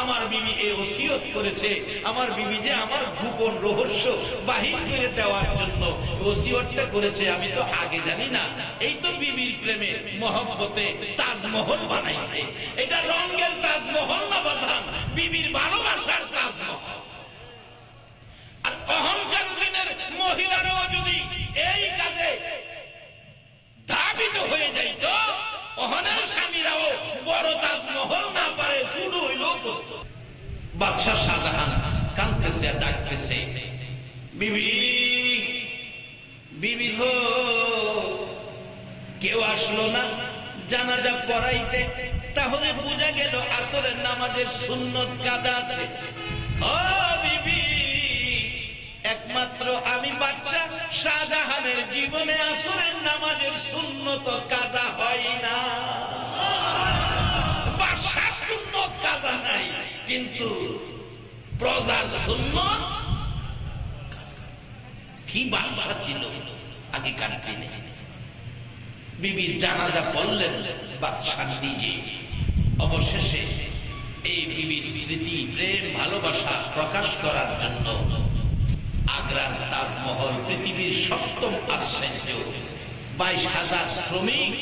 আমার বিবি এই ওসিয়ত করেছে। আমার বিবি যে আমার গোপন রহস্য বাহির করে দেওয়ার জন্য ওসিয়তটা করেছে, আমি তো আগে জানি না। এই তো বিবির প্রেমে মহব্বতে তাজমহল বানাইছে। এটা রঙের তাজমহল না বাজান, বিবির ভালোবাসার তাজমহল। আর অহংকার দিনের মহিলারাও যদি এই কাজে ধাবিত হয়ে যাইত, অহনের স্বামীরাও বড় তাজমহল না পারে, শুরু হইল। বাদশাহ শাহজাহান কাঁদতেছে আর ডাকতেছে, বিবি বিবি গো, কেউ আসলো না জানাজা পড়াইতে, তাহলে বোঝা গেল আসরের নামাজের সুন্নত কাজা আছে। ও বিবি, একমাত্র আমি বাদশাহ শাহজাহানের জীবনে আসরের নামাজের সুন্নত কাজা হয় না। বাদশার সুন্নত কাজা নাই, কিন্তু প্রজার সুন্নত কি বাদশা ছিল আগেকার দিনে। বিবির জানাজা পড়লেন বাদশাহ নিজে। অবশেষে এই বিবির স্মৃতি, প্রেম, ভালোবাসা প্রকাশ করার জন্য আগ্রার তাজমহল পৃথিবীর 7ম আশ্চর্য, 22,000 শ্রমিক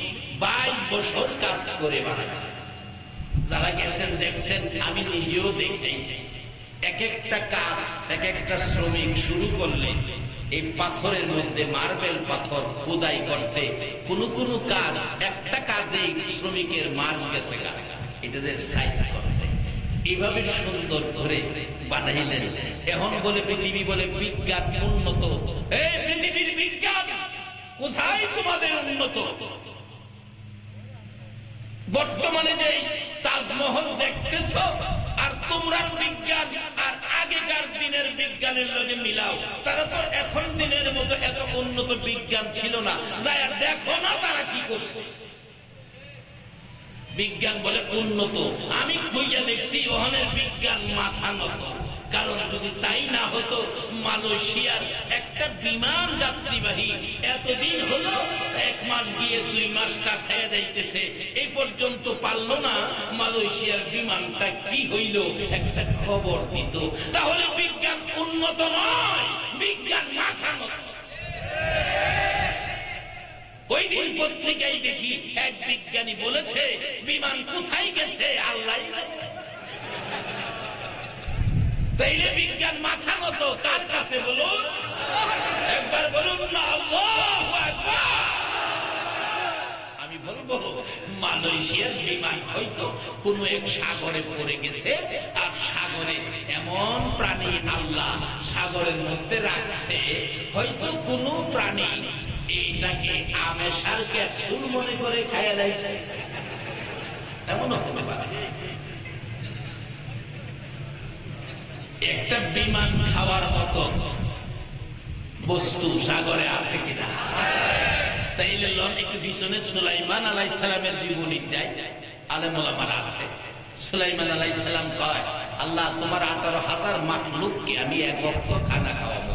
22 বছর কাজ করে বানাইছে। যারা গেছেন দেখছেন, আমি নিজেও দেখেছি। এক একটা কাজ এক একটা শ্রমিক শুরু করলে এই পাথরের মধ্যে মার্বেল পাথর খোদাই করতে কোন কাজ একটা কাজে শ্রমিকের মাস গেছে, এটাদের সাইজ করতে এইভাবে সুন্দর করে বানাইলেন। এখন বলে পৃথিবী বলে বিজ্ঞান উন্নত। এই পৃথিবীর বিজ্ঞান কোথায় তোমাদের উন্নত? বর্তমানে যে তাজমহল দেখতেছ আর তোমরা বিজ্ঞান আর আগেকার দিনের বিজ্ঞানের লগে মিলাও, তারা তো এখন দিনের মতো এত উন্নত বিজ্ঞান ছিল না। যাই দেখো না তারা কি করছে। বিজ্ঞান বলে উন্নত, আমি খুঁজে দেখছি ওখানের বিজ্ঞান মাথা নত। কারণ যদি তাই না হতো, মালয়েশিয়ার একটা বিমান যাত্রীবাহী এতদিন হলো 1 মাস গিয়ে 2 মাস কাছায় যাইতেছে, এই পর্যন্ত পারলো না মালয়েশিয়ার বিমানটা কি হইল একটা খবর দিত। তাহলে বিজ্ঞান উন্নত নয়, বিজ্ঞান মাথা নত। ওই দিন পত্রিকায় দেখি এক বিজ্ঞানী বলেছে বিমান কোথায় গেছে আল্লাহ জানে। তাইলে বিজ্ঞান মাথা নত কার কাছে বলুন? একবার বলুন না আল্লাহু আকবার। আমি বলবো মালয়েশিয়ার বিমান হয়তো কোন এক সাগরে পড়ে গেছে, আর সাগরে এমন প্রাণী আল্লাহ সাগরের মধ্যে রাখছে, হয়তো কোন প্রাণী এইটাকে আমেশার ক্যাপসুল মনে করে খাইয়া দিয়েছে, এমনও হতে পারে। একটা বিমান খাওয়ার মতো বস্তু সাগরে আছে কিনা? তাইলে একটু পিছনে সুলাইমান আলাইহিস সালামের জীবনী যায়, আলেম ওলামার আছে। সুলাইমান আলাইহিস সালাম কয়, আল্লাহ তোমার 18,000 মাখলুককে আমি এক বক্ত খানা খাওয়াবো।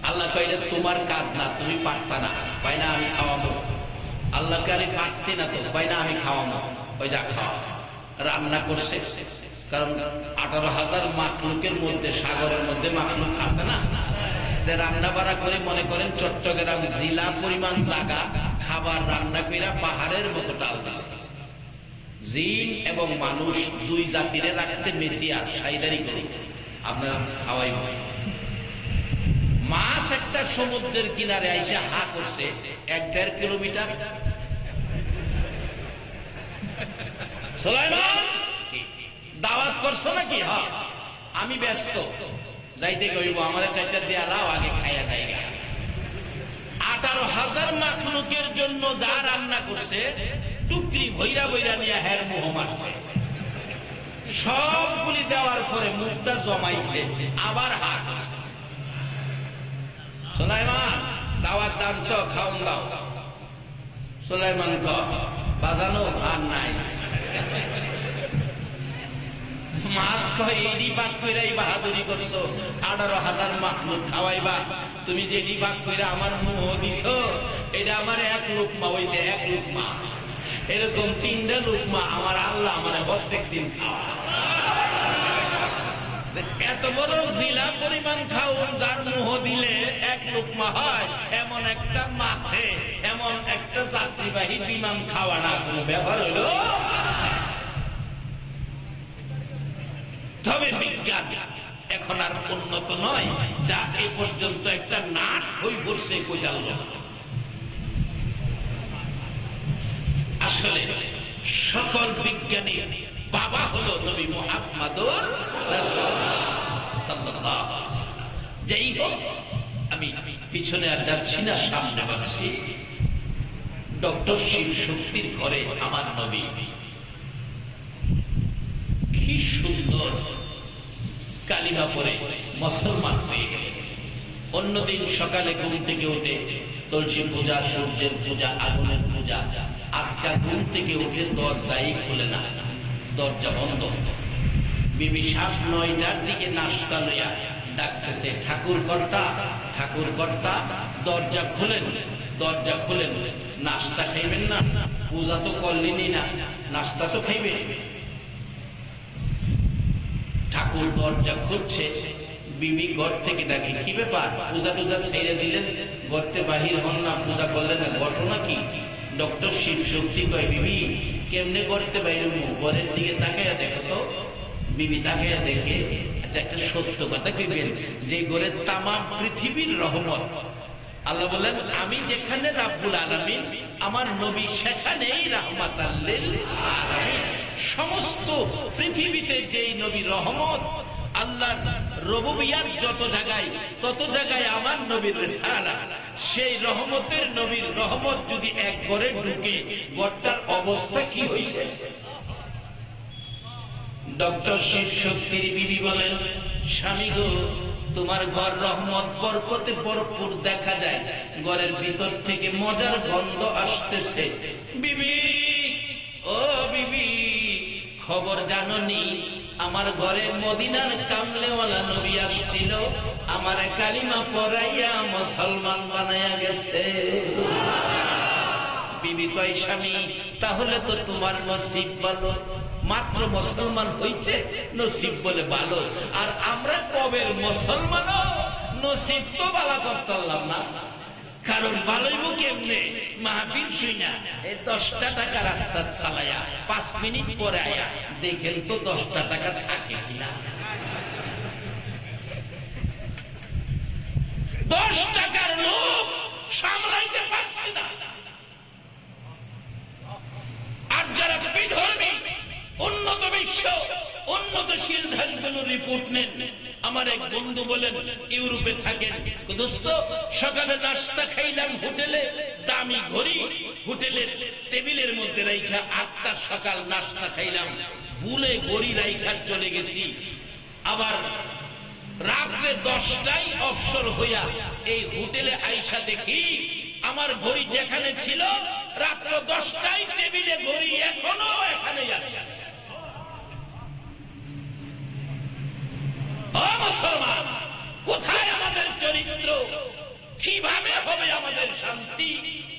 আল্লাহ কয় এটা তোমার কাজ না, তুমি পারতা না, কয় না আমি খাওয়াবো। আল্লাহকে আমি পারতি না, তো কয় না আমি খাওয়াবো। ওই যা খাওয়া রান্না করছে, কারণ 18,000 মাখলুকের মধ্যে সাগরের মধ্যে মাখলুক আছে না, রান্না বাড়া করে মনে করেন চট্টগ্রাম জেলা পরিমাণ জায়গা খাবার রান্না করে পাহাড়ের মতো ডাল দিছে। জিন এবং মানুষ দুই জাতিরে রাখছে মেসিয়া সাইদারি করে আপনারা খাওয়াই। মাছ একটা সমুদ্রের কিনারে আইসা হা করছে 1-1.5 কিলোমিটার। সুলাইমান দাওয়াত করছো নাকি? হ্যাঁ আমি ব্যস্ত, যাইতে কইব আমার 4টা দিয়া লাও, আগে খাইয়া যাইগা। 18,000 মাখলুকের জন্য যা রান্না করছে টুকরি ভৈরা ভৈরা নিয়ে হের মুহ মারছে। সবগুলি দেওয়ার পরে মুখটা জমাইছে, আবার হা করছে। সুলাইমান দাওয়াত দাঁড়ছ, খাওন দাও। সুলাইমান বাজানো আর নাই। মাছ কয় এই বাক কইরাই বাহাদুরি করছো, 18,000 মাখলুক খাওয়াইবা, তুমি যে বাক কইরা আমার মুহ দিছো, এটা আমার 1 লোকমা হইছে, 1 লোকমা। এরকম 3টা লোকমা আমার আল্লাহ আমার প্রত্যেক দিন খাওয়া। এত বড় জিলা পরিমাণ খাওন যার মুহ দিলে 1 লোকমা হয়, এমন একটা মাছে এমন একটা যাত্রীবাহী বিমান খাওয়া না কোনো ব্যাপার হইল? তবে বিজ্ঞান এখন আর উন্নত নয়, যা এই পর্যন্ত একটা নাট হয়ে পড়ছে কোথাও। আসলে সকল বিজ্ঞানীর বাবা হলো নবী মুহাম্মদুর রাসূলুল্লাহ সাল্লাল্লাহু আলাইহি ওয়াসাল্লাম। যেই হোক, আমি পিছনে আর যাচ্ছি না, সামনে যাচ্ছি। ডক্টর শিব শক্তির ঘরে আমার নবী কি সুন্দর কালিমা পড়ে মুসলমান হয়ে গেলেন। অন্যদিন সকালে ঘুম থেকে উঠে তুলসী পূজা, সূর্যের পূজা, আগুনের পূজা, আজকে ঘুম থেকে উঠে দরজাই খুলে না, দরজা বন্ধ। বিবি সাপ 9টার দিকে নাস্তা লইয়া ডাকতেছে, ঠাকুর কর্তা, ঠাকুর কর্তা, দরজা খুলেন, দরজা খুলেন। নাস্তা খাইবেন না? পূজা তো করলেনই না, নাস্তা তো খাইবেন। ঠাকুর দরজা খুলছে, বিবি ঘর থেকে ডাকে, কি ব্যাপার, পূজা টুজা ছেড়ে দিলেন, গর্তে বাহির হন না, পূজা করলেন না, ঘটনা কি? ডক্টর শিব শক্তি কয়, বিবি কেমনে গর্তে বাইরে, ঘরের দিকে তাকাইয়া দেখো তো। বিবি তাকাইয়া দেখে, আচ্ছা, একটা সত্য কথা কইবেন, যে ঘরে তামাম পৃথিবীর রহমত, আল্লাহ বলেন আমি যেখানে রাব্বুল আলামিন, আমার নবী সেখানেই রাহমাতাল লিল আলামিন। সমস্ত পৃথিবীতে যেই নবী রহমত, আল্লাহর রুবুবিয়্যাত যত জায়গায়, তত জায়গায় আমার নবীর রিসালাত। সেই রহমতের নবীর রহমত যদি এক ঘরে ঢুকে, ঘরটার অবস্থা কি হইছে? ডক্টর শিব শক্তির বিবি বলেন, স্বামী গো, তোমার ঘর রহমত বরকতে ভরপুর দেখা যায়, ঘরের ভিতর থেকে মজার গন্ধ আসতেছে। বিবি, ও বিবি, খবর জানোনি? আমার ঘরে মদিনার কামলেওয়ালা নবী আসছিল, আমার কালিমা পড়াইয়া মুসলমান বানায়া গেছে। বিবি কয়, স্বামী তাহলে তো তোমার নসিব ভালো, মাত্র মুসলমান হইছে, নসিব বলে ভালো। আর আমরা কবের মুসলমান, নসিব তো ভালো করতে পারলাম না। কারণ ভালোই মুখ এমনি মাহফিল শুইনা এই 10টা টাকা রাস্তা চালায়া 5 মিনিট পরে আয়া দেখেন তো 10টা টাকা থাকে কিনা। 10 টাকার লোভ সামলাইতে পারছি না। আর যারা বিধর্মী, উন্নত বিশ্ব, উন্নতশীল দেশগুলোর রিপোর্ট নেন। আমার এক বন্ধু বলেন, ইউরোপে থাকেন, দোস্ত সকালে নাস্তা খাইলাম হোটেলে, দামি ঘড়ি হোটেলের টেবিলের মধ্যে রাইখা 8টা সকাল নাস্তা খাইলাম, ভুলে ঘড়ি রাইখা চলে গেছি। আবার রাত্রে 10টায় অবসর হইয়া এই হোটেলে আইসা দেখি আমার ঘড়ি যেখানে ছিল রাত্র 10টায় টেবিলে ঘড়ি এখনো এখানেই আছে। মুসলমান, কোথায় আমাদের চরিত্র? কিভাবে হবে আমাদের শান্তি?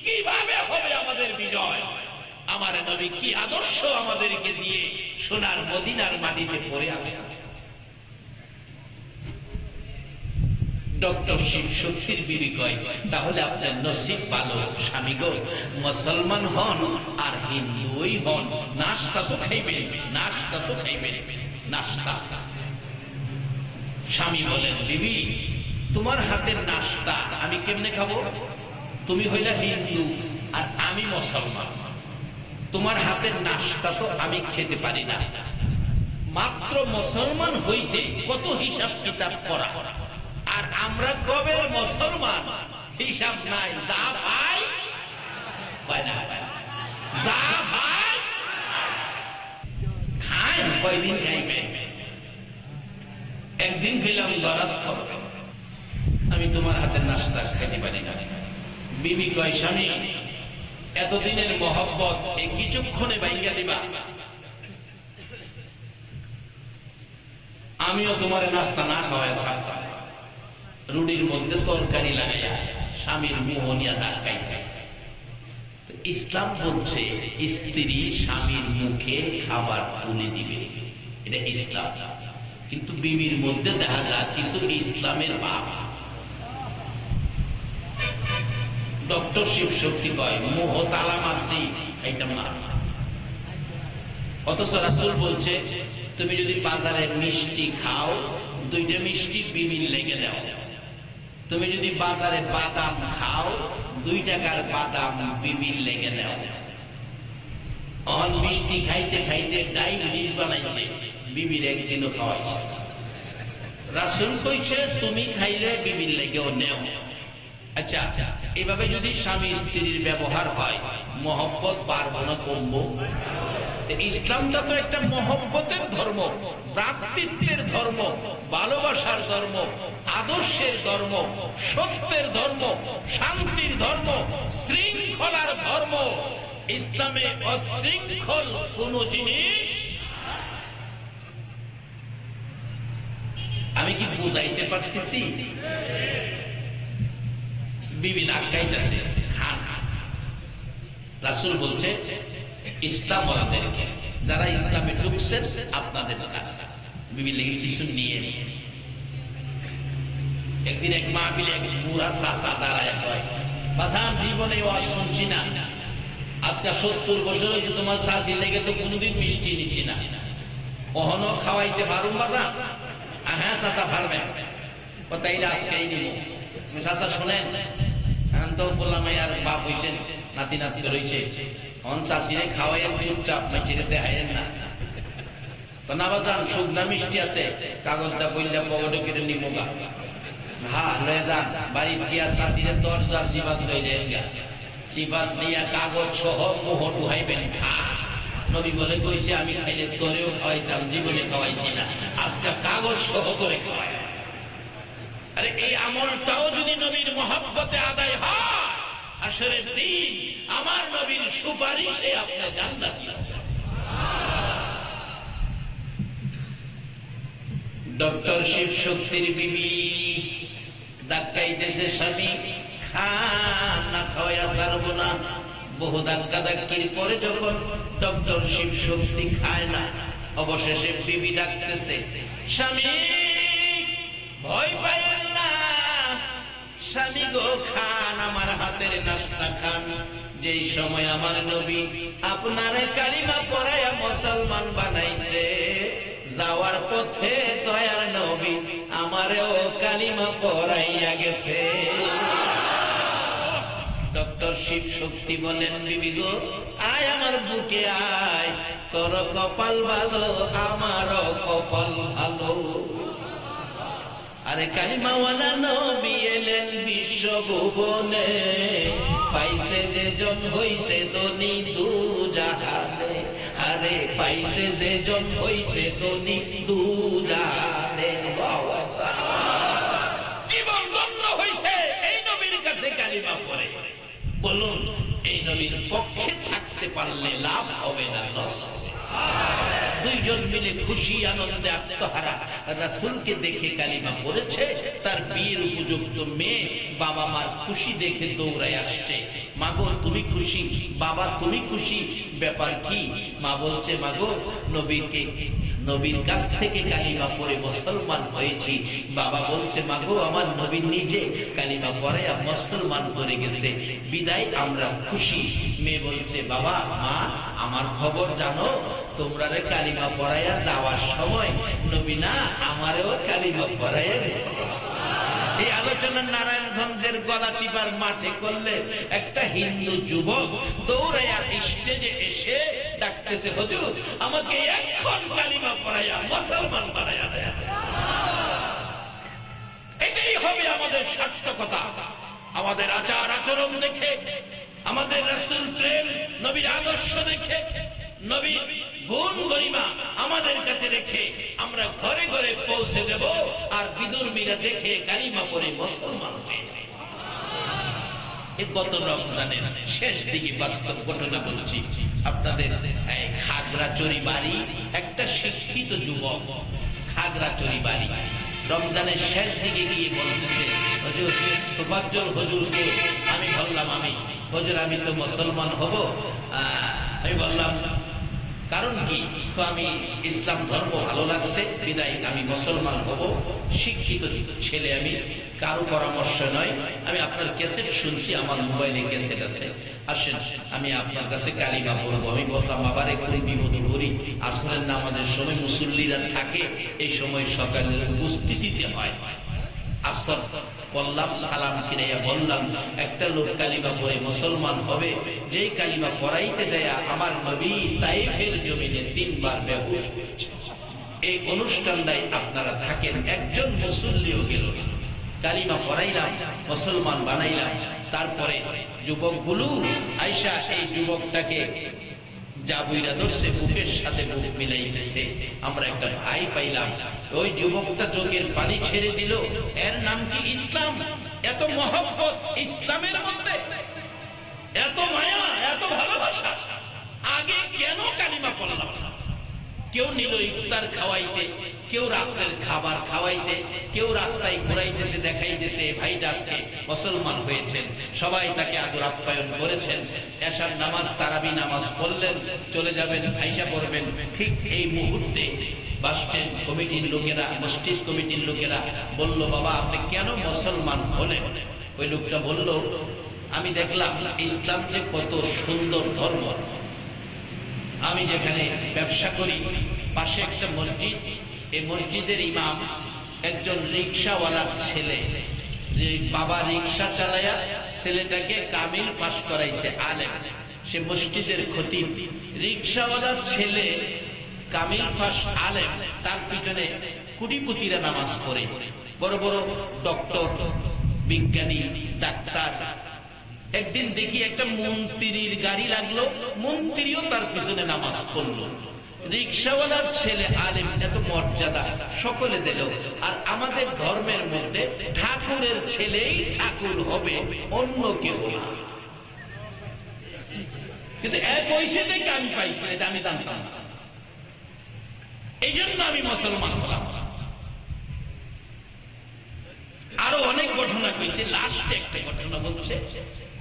কিভাবে হবে আমাদের বিজয়? আমার নবী কি আদর্শ আমাদেরকে দিয়ে সোনার মদিনার মাটিতে পড়ে আছে। ডক্টর শিব শক্তির বিবি কয়, তাহলে আপনার নসিব ভালো স্বামী গো, মুসলমান হন আর হিন্দুই হন, নাস্তা তো খাইবেন, নাস্তা তো খাইবেন, নাস্তা। স্বামী বলেন, বিবি তোমার হাতের নাস্তা আমি কেমনে খাবো? তুমি হইলা হিন্দু আর আমি মুসলমান, তোমার হাতের নাস্তা তো আমি খেতে পারি না। মাত্র মুসলমান হইছে, কত হিসাব কিতাব করা, আর আমরা কবের মুসলমান, হিসাব নাই। যা ভাই যা ভাই খায়, কয়দিন খাইবে? একদিন খেলাম ধরাত, আমি তোমার হাতের নাস্তা খাইতে পারি না। বিবি কয়, স্বামী এতদিনের মহব্বত এই কিছুক্ষণে ভাঙ্গা দিবা? আমিও তোমার নাস্তা না খাওয়ায় রুটির মধ্যে তরকারি লাগাইয়া স্বামীর মোহনিয়া ডাকাইতেছে। ইসলাম বলছে স্ত্রী স্বামীর মুখে খাবার তুলে দিবে, এটা ইসলাম। কিন্তু বিবির মধ্যে দেখা যায় কিছু ইসলামের ভাব। ডক্টর শিব শক্তি কয়, মোহ তালা মারছি, খাইতাম না। অথচ রাসূল বলছে, তুমি যদি বাজারে মিষ্টি খাও, 2টা মিষ্টি বিবির লেগে দাও। তুমি যদি বাজারে বাদাম খাও, 2 টাকার বাদাম বিবির লেগে দাও। অন মিষ্টি খাইতে খাইতে ডায়াবেটিস বানাইছে, বিবির একদিনও খাওয়াইছে। রাসূল কইছে, তুমি খাইলে বিবির লেগেও নেও। আচ্ছা, এভাবে যদি স্বামী স্ত্রীর ব্যবহার হয়, মহব্বত বাড়বো না কমবো? ইসলামটা তো একটা মহব্বতের ধর্ম, ভ্রাতৃত্বের ধর্ম, ভালোবাসার ধর্ম, আদর্শের ধর্ম, সত্যের ধর্ম, শান্তির ধর্ম, শৃঙ্খলার ধর্ম। ইসলামে অশৃঙ্খল কোন জিনিস। আমি কি বুঝাইতে পারতেছি? বিবি নাকাইতেছে, খান। রাসূল বলছে, ইসলাম আমাদেরকে, যারা ইসলামে ঢুকছেন আপনাদের কাজ বিবি লেগে কিছু নিয়ে। একদিন এক মাহফিলে এক বুড়া চাচা দাঁড়ায় কয়, বাজার জীবনে ওয়াজ শুনছি না, আজকে 70 বছর হয়েছে, তোমার শাশি লেগে তো কোনোদিন মিষ্টি নিছি না, কখনো খাওয়াইতে পারুন বাজার? হ্যাঁ চাচা পারবেন, তাইলে আজকেই নিব। চাচা শোনেন, এখন তো বললাম আর বাপ হইছেন, নাতি নাতি রয়েছে, অন চাষিরে খাওয়াইয়েন চুপচাপ, মাইচিরে দেখাইয়েন না। না বাজান শুকনা মিষ্টি আছে, কাগজটা বইলা পকেটে কেটে নিমোগা। হ্যাঁ লয়ে যান, বাড়ি গিয়া চাষিরে 10 jar চিবাত লয়ে যায় গা, চিবাত নিয়া কাগজ সহ মোহ ডুহাইবেন। নবী বলে কইছে আমি খাইলে তোরেও খাওয়াইতাম, জীবনে খাওয়াইছি না, আজকে কাগজ সহ করে খাওয়াই। আরে এই আমলটাও যদি নবীর মহব্বতে আদায় হয়, আসরের দিন আমার নবীর সুপারিশে আপনি জান্নাতি হবেন। ডক্টর শিব শক্তির বিবি ধাক্কাইতেছে স্বামী, খান না খাওয়া ছাড়বো না। বহু ধাক্কা ধাক্কির পরে যখন ডক্টর শিব শক্তি খায় না, অবশেষে বিবি ডাকতেছে, স্বামী ভয় পাইয়েন না, স্বামী গো খান, আমার হাতের নাস্তা খান। যেই সময় আমার নবী আপনার কালিমা পড়ায়া মুসলমান বানাইছে, যাওয়ার পথে দয়ার নবী আমারেও কালিমা পড়াইয়া গেছে। ডক্টর শিব শক্তি বলেন, বিবি গো আয় আমার বুকে আয়, তোর কপাল ভালো আমারও কপাল ভালো। আরে কালিমাওয়ালা নবী এলেন বিশ্বভুবনে, পাইছে যে জন হইছে ধনী দু জাহানে। আরে পাইছে যে জন হইছে ধনী দু জাহানে। জীবন ধন্য হইছে এই নবীর কাছে কালিমা পড়ে। বলুন এই নবীর পক্ষে থাকতে পারলে লাভ হবে না লস হবে? দুইজন মিলে খুশি আনন্দে আত্মহারা রাসূলকে দেখে কালিমা পড়েছে, তার বিয়ের উপযুক্ত মেয়ে বাবা মার খুশি দেখে দৌড়ায় আসছে। মাগো তুমি খুশি, বাবা তুমি খুশি, ব্যাপার কি? মা বলছে মাগো নবীর কাছ থেকে কালিমা পড়ে মুসলমান হয়েছি। বাবা বলছে মাগো আমার নবী নিজে কালিমা পড়ায়া মুসলমান করে গেছে, বিদায় আমরা খুশি। মেয়ে বলছে বাবা মা আমার খবর জানো, তোমরা রে কালিমা পড়াইয়া যাওয়ার সময় নবী না আমারেও কালিমা পড়াইয়া গেছে। এই আলোচনা নারায়ণগঞ্জের গলাচিপার মাঠে করলে একটা হিন্দু যুবক দৌড়াইয়া স্টেজে এসে ডাকতেছে, হুজুর আমাকে এখন কালিমা পড়াইয়া মুসলমান বানাইয়া দেয়া। এটাই হবে আমাদের সার্থকতা। আমাদের আচার আচরণ দেখে, আমাদের রাসূল প্রেম, নবীর আদর্শ দেখে, নবীর গুণ গরিমা আমাদের কাছে রেখে আমরা ঘরে ঘরে পৌঁছে দেব, আর বিদুর্মীরা দেখে কালিমা পড়ে মুসলমান হয়ে যাবে। গত রমজানের শেষ দিকে বাস্তব ঘটনা বলছি আপনাদের। খাগড়াছড়ি বাড়ি একটা শিক্ষিত যুবক, খাগড়াছড়ি বাড়ি, রমজানের শেষ দিকে গিয়ে বলতেছে, হুজুর তোফাজ্জল হুজুরকে আমি বললাম, হুজুর আমি তো মুসলমান হব। আমি বললাম কারণ কি? তো আমি ইসলাম ধর্ম ভালো লাগছে, বিদায় আমি মুসলমান হব। শিক্ষিত ছেলে আমি, কারো পরামর্শ নয়, আমি আপনার ক্যাসেট শুনছি, আমার মোবাইলে ক্যাসেট আছে, আসেন আমি আপনার কাছে কালিমা পড়বো। আমি বললাম বাবারে কোন বিপদে করি, আসরের নামাজের সময় মুসল্লিরা থাকে, এই সময় সকালে উপস্থিতিতে হয়। আসর বললাম, সালাম ফিরাইয়া বললাম একটা লোক কালিমা পড়ে মুসলমান হবে, যেই কালিমা পড়াইতে যায় আমার নবী তাইফের জমিনে 3 বার বেহুশ হয়েছে। এই অনুষ্ঠানটাই আপনারা থাকেন, একজন মুসল্লিও গেল, কালিমা পড়াইলাম, মুসলমান বানাইলাম। তারপরে যুবকগুলো আইসা এই যুবকটাকে জাবুইরা ধরছে, বুকের সাথে বুক মিলাইতেছে। আমরা একটা ভাই পাইলাম, ওই যুবকটা চোখের পানি ছেড়ে দিল। এর নাম কি ইসলাম? এত মহব্বত ইসলামের মধ্যে, এত মায়া, এত ভালোবাসা, আগে কেন কালিমা পড়লাম না? কেউ নিল ইফতার খাওয়াইতে, কেউ রাতের খাবার খাওয়াইতে, কেউ রাস্তায় ঘুরাইতেছে, দেখাইতেছে ভাইটা আজকে মুসলমান হয়েছেন। সবাই তাকে আদর আপ্যায়ন করেছেন। এশার নামাজ, তারাবি নামাজ পড়লেন, চলে যাবেন, আইসা পড়বেন। ঠিক এই মুহূর্তে বাস স্ট্যান্ড কমিটির লোকেরা, মসজিদ কমিটির লোকেরা বলল, বাবা আপনি কেন মুসলমান হলেন? ওই লোকটা বলল, আমি দেখলাম ইসলাম যে কত সুন্দর ধর্ম। আমি যেখানে ব্যবসা করি পাশে একটা মসজিদ, এই মসজিদের ইমাম একজন রিকশাওয়ালার ছেলে, বাবা রিকশা চালায়া ছেলেটাকে কামিল পাস করাইছে, আলেম, সে মসজিদের খতিব। রিকশাওয়ালার ছেলে কামিল পাস আলেম, তার পিছনে কোটিপতিরা নামাজ পড়ে, বড় বড় ডক্টর, বিজ্ঞানী, ডাক্তার। একদিন দেখি একটা মন্ত্রীর গাড়ি লাগলো, মন্ত্রীও তার পিছনে নামাজ পড়লো। রিকশাওয়ালার ছেলে আলেম, এত মর্যাদা সকলে দিল। আর আমাদের ধর্মের মধ্যে ঠাকুরের ছেলেই ঠাকুর হবে, অন্য কেউ না। কিন্তু এক পয়সা থেকে আমি পাইছি, এটা আমি জানতাম না, এই জন্য আমি মুসলমান হলাম। আরো অনেক ঘটনা হয়েছে, লাস্টে একটা ঘটনা বলছে,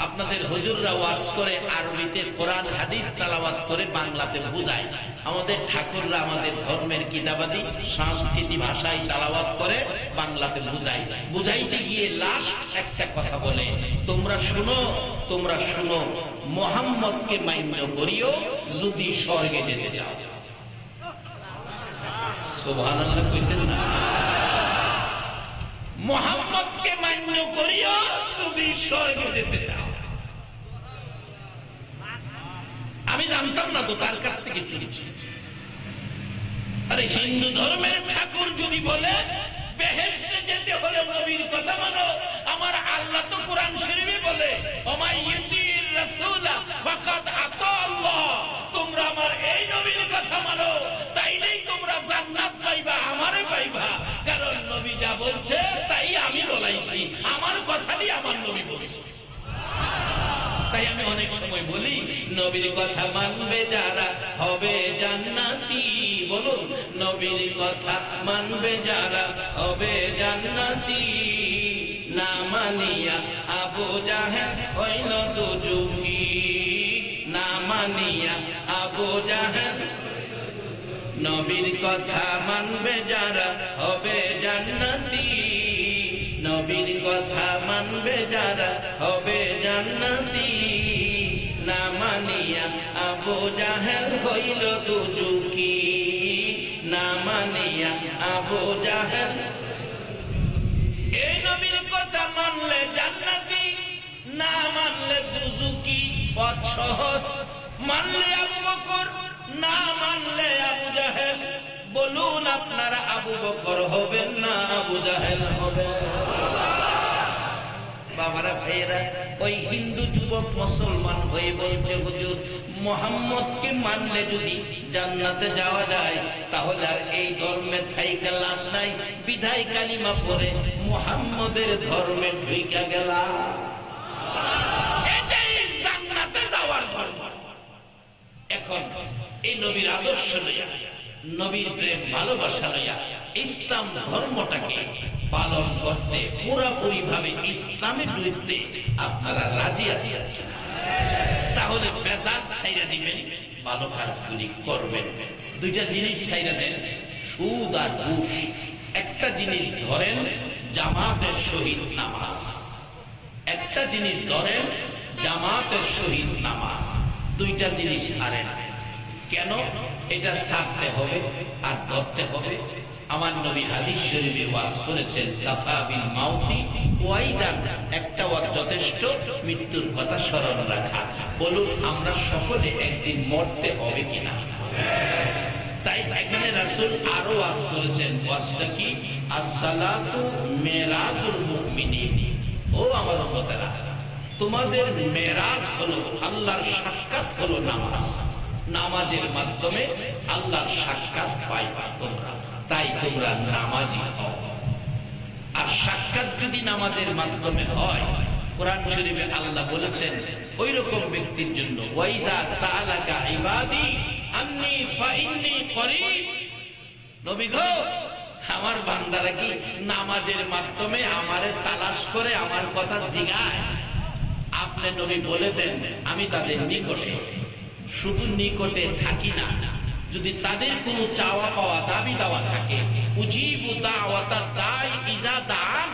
আপনাদের হুজুররা ওয়াজ করে আরবিতে কোরআন হাদিস তেলাওয়াত করে বাংলাতে বুঝায়, আমাদের ঠাকুররা আমাদের ধর্মের কিতাবাদি সংস্কৃতি ভাষায় তেলাওয়াত করে বাংলাতে বুঝায়। বুঝাইতে গিয়ে লাস্ট একটা কথা বলে, তোমরা শুনো, মুহাম্মদকে মান্য করিও যদি স্বর্গে যেতে চাও। সুবহানাল্লাহ কইতেন না? মুহাম্মদকে মান্য করিও যদি স্বর্গে যেতে চাও। আমি জানতাম না তো, তার কাছ থেকে শুনেছি। আরে হিন্দু ধর্মের ঠাকুর যদি বলে বেহেশতে যেতে হলে নবীর কথা মানো, আমার আল্লাহ তো কোরআন শরীফে বলে ওমাইয়ুতির রাসূলা ফাকাদ আতা আল্লাহ, তোমরা আমার এই নবীর কথা মানো, তাইলেই তোমরা জান্নাত পাইবা, আমারে পাইবা। কারণ নবী যা বলছে তাই আমি বলাইছি, আমার কথাটি আমার নবী বলেছে। তাই আমি অনেক সময় বলি, নবীর কথা মানবে যারা হবে জান্নাতি। বলুন, নবীর কথা মানবে যারা হবে জান্নাতি। না মানিয়া আবু জাহেল হইল দুজুকি, না মানিয়া আবু জাহেল। নবীর কথা মানবে যারা হবে জান্নাতি, নবীর কথা মানবে যারা হবে জান্নাতি। না মানিয়া আবু জাহেল হইল দুজুকি, না মানিয়া আবু জাহেল। এই নবীর কথা মানলে জান্নাতি, না মানলে দুজুকি। পথ সহজ, মানলে আবু বকর, না মানলে আবু জাহেল। বলুন আপনারা আবু বকর হবেন না আবু জাহেল হবে? বাবারা, ভাইয়েরা, ওই হিন্দু যুবক মুসলমান হয়ে বলছে, হুজুর মুহাম্মদকে মানলে যদি জান্নাতে যাওয়া যায়, তাহলে আর এই ধর্মে থাইকা লাভ নাই, বিধায় কালিমা পড়ে মুহাম্মদের ধর্মে ঢুইকা গেলা। এটাই জান্নাতে যাওয়ার ধর্ম। এখন এই নবীর আদর্শ লইয়া, নবীর প্রেম ভালোবাসা লইয়া ইসলাম ধর্মটাকে পালন করতে, পুরাপুরি ভাবে ইসলামের বিরুদ্ধে আপনারা রাজি আছেন? তাহলে বেজার ছাইরা দিবেন, ভালো কাজগুলি করবেন। দুইটা জিনিস ছাইরা দেন, সুদ আর ঘুষ। একটা জিনিস ধরেন, জামাতের সহিত নামাজ। একটা জিনিস ধরেন, জামাতের সহিত নামাজ। দুইটা জিনিস ছাড়েন। কেন এটা ছাড়তে হবে আর ধরতে হবে? আমার নবী হাদিস শরীফে ওয়াজ করেছেন, কাফা বিল মাউতি ওয়াইজান, একটা ওয়াজ যথেষ্ট মৃত্যুর কথা স্মরণ রাখা। বলুন, আমরা সকলে একদিন মরতে হবে কিনা? তাই এখানে রাসূল আরো ওয়াজ করেছেন। ওয়াজটা কি? আসসালাতু মিরাজুল মুমিনিন। ও আমার উম্মতেরা, তোমাদের মেরাজ হলো, আল্লাহর সাক্ষাৎ হলো নামাজ। নামাজের মাধ্যমে আল্লাহর সাক্ষাৎ পাইবা তোমরা, তাই তোমরা নামাজি হও। আর সাক্ষাৎ যদি নামাজের মাধ্যমে হয়, কোরআন শরীফে আল্লাহ বলেছেন ওই রকম ব্যক্তির জন্য, ওয়াইজা সালাকা ইবাদি আন্নী ফাইন্নী করিব। নবী গো, আমার বান্দারা কি নামাজের মাধ্যমে আমারে তালাশ করে আমার কথা জিগায়? আপনি নবী বলে দেন, আমি তাদের নিকটে। শুধু নিকটে থাকি না, যদি তাদের কোনো চাওয়া পাওয়া, দাবি দাওয়া থাকে, উজিবু দাওয়াতাদ দাই ইজা দান,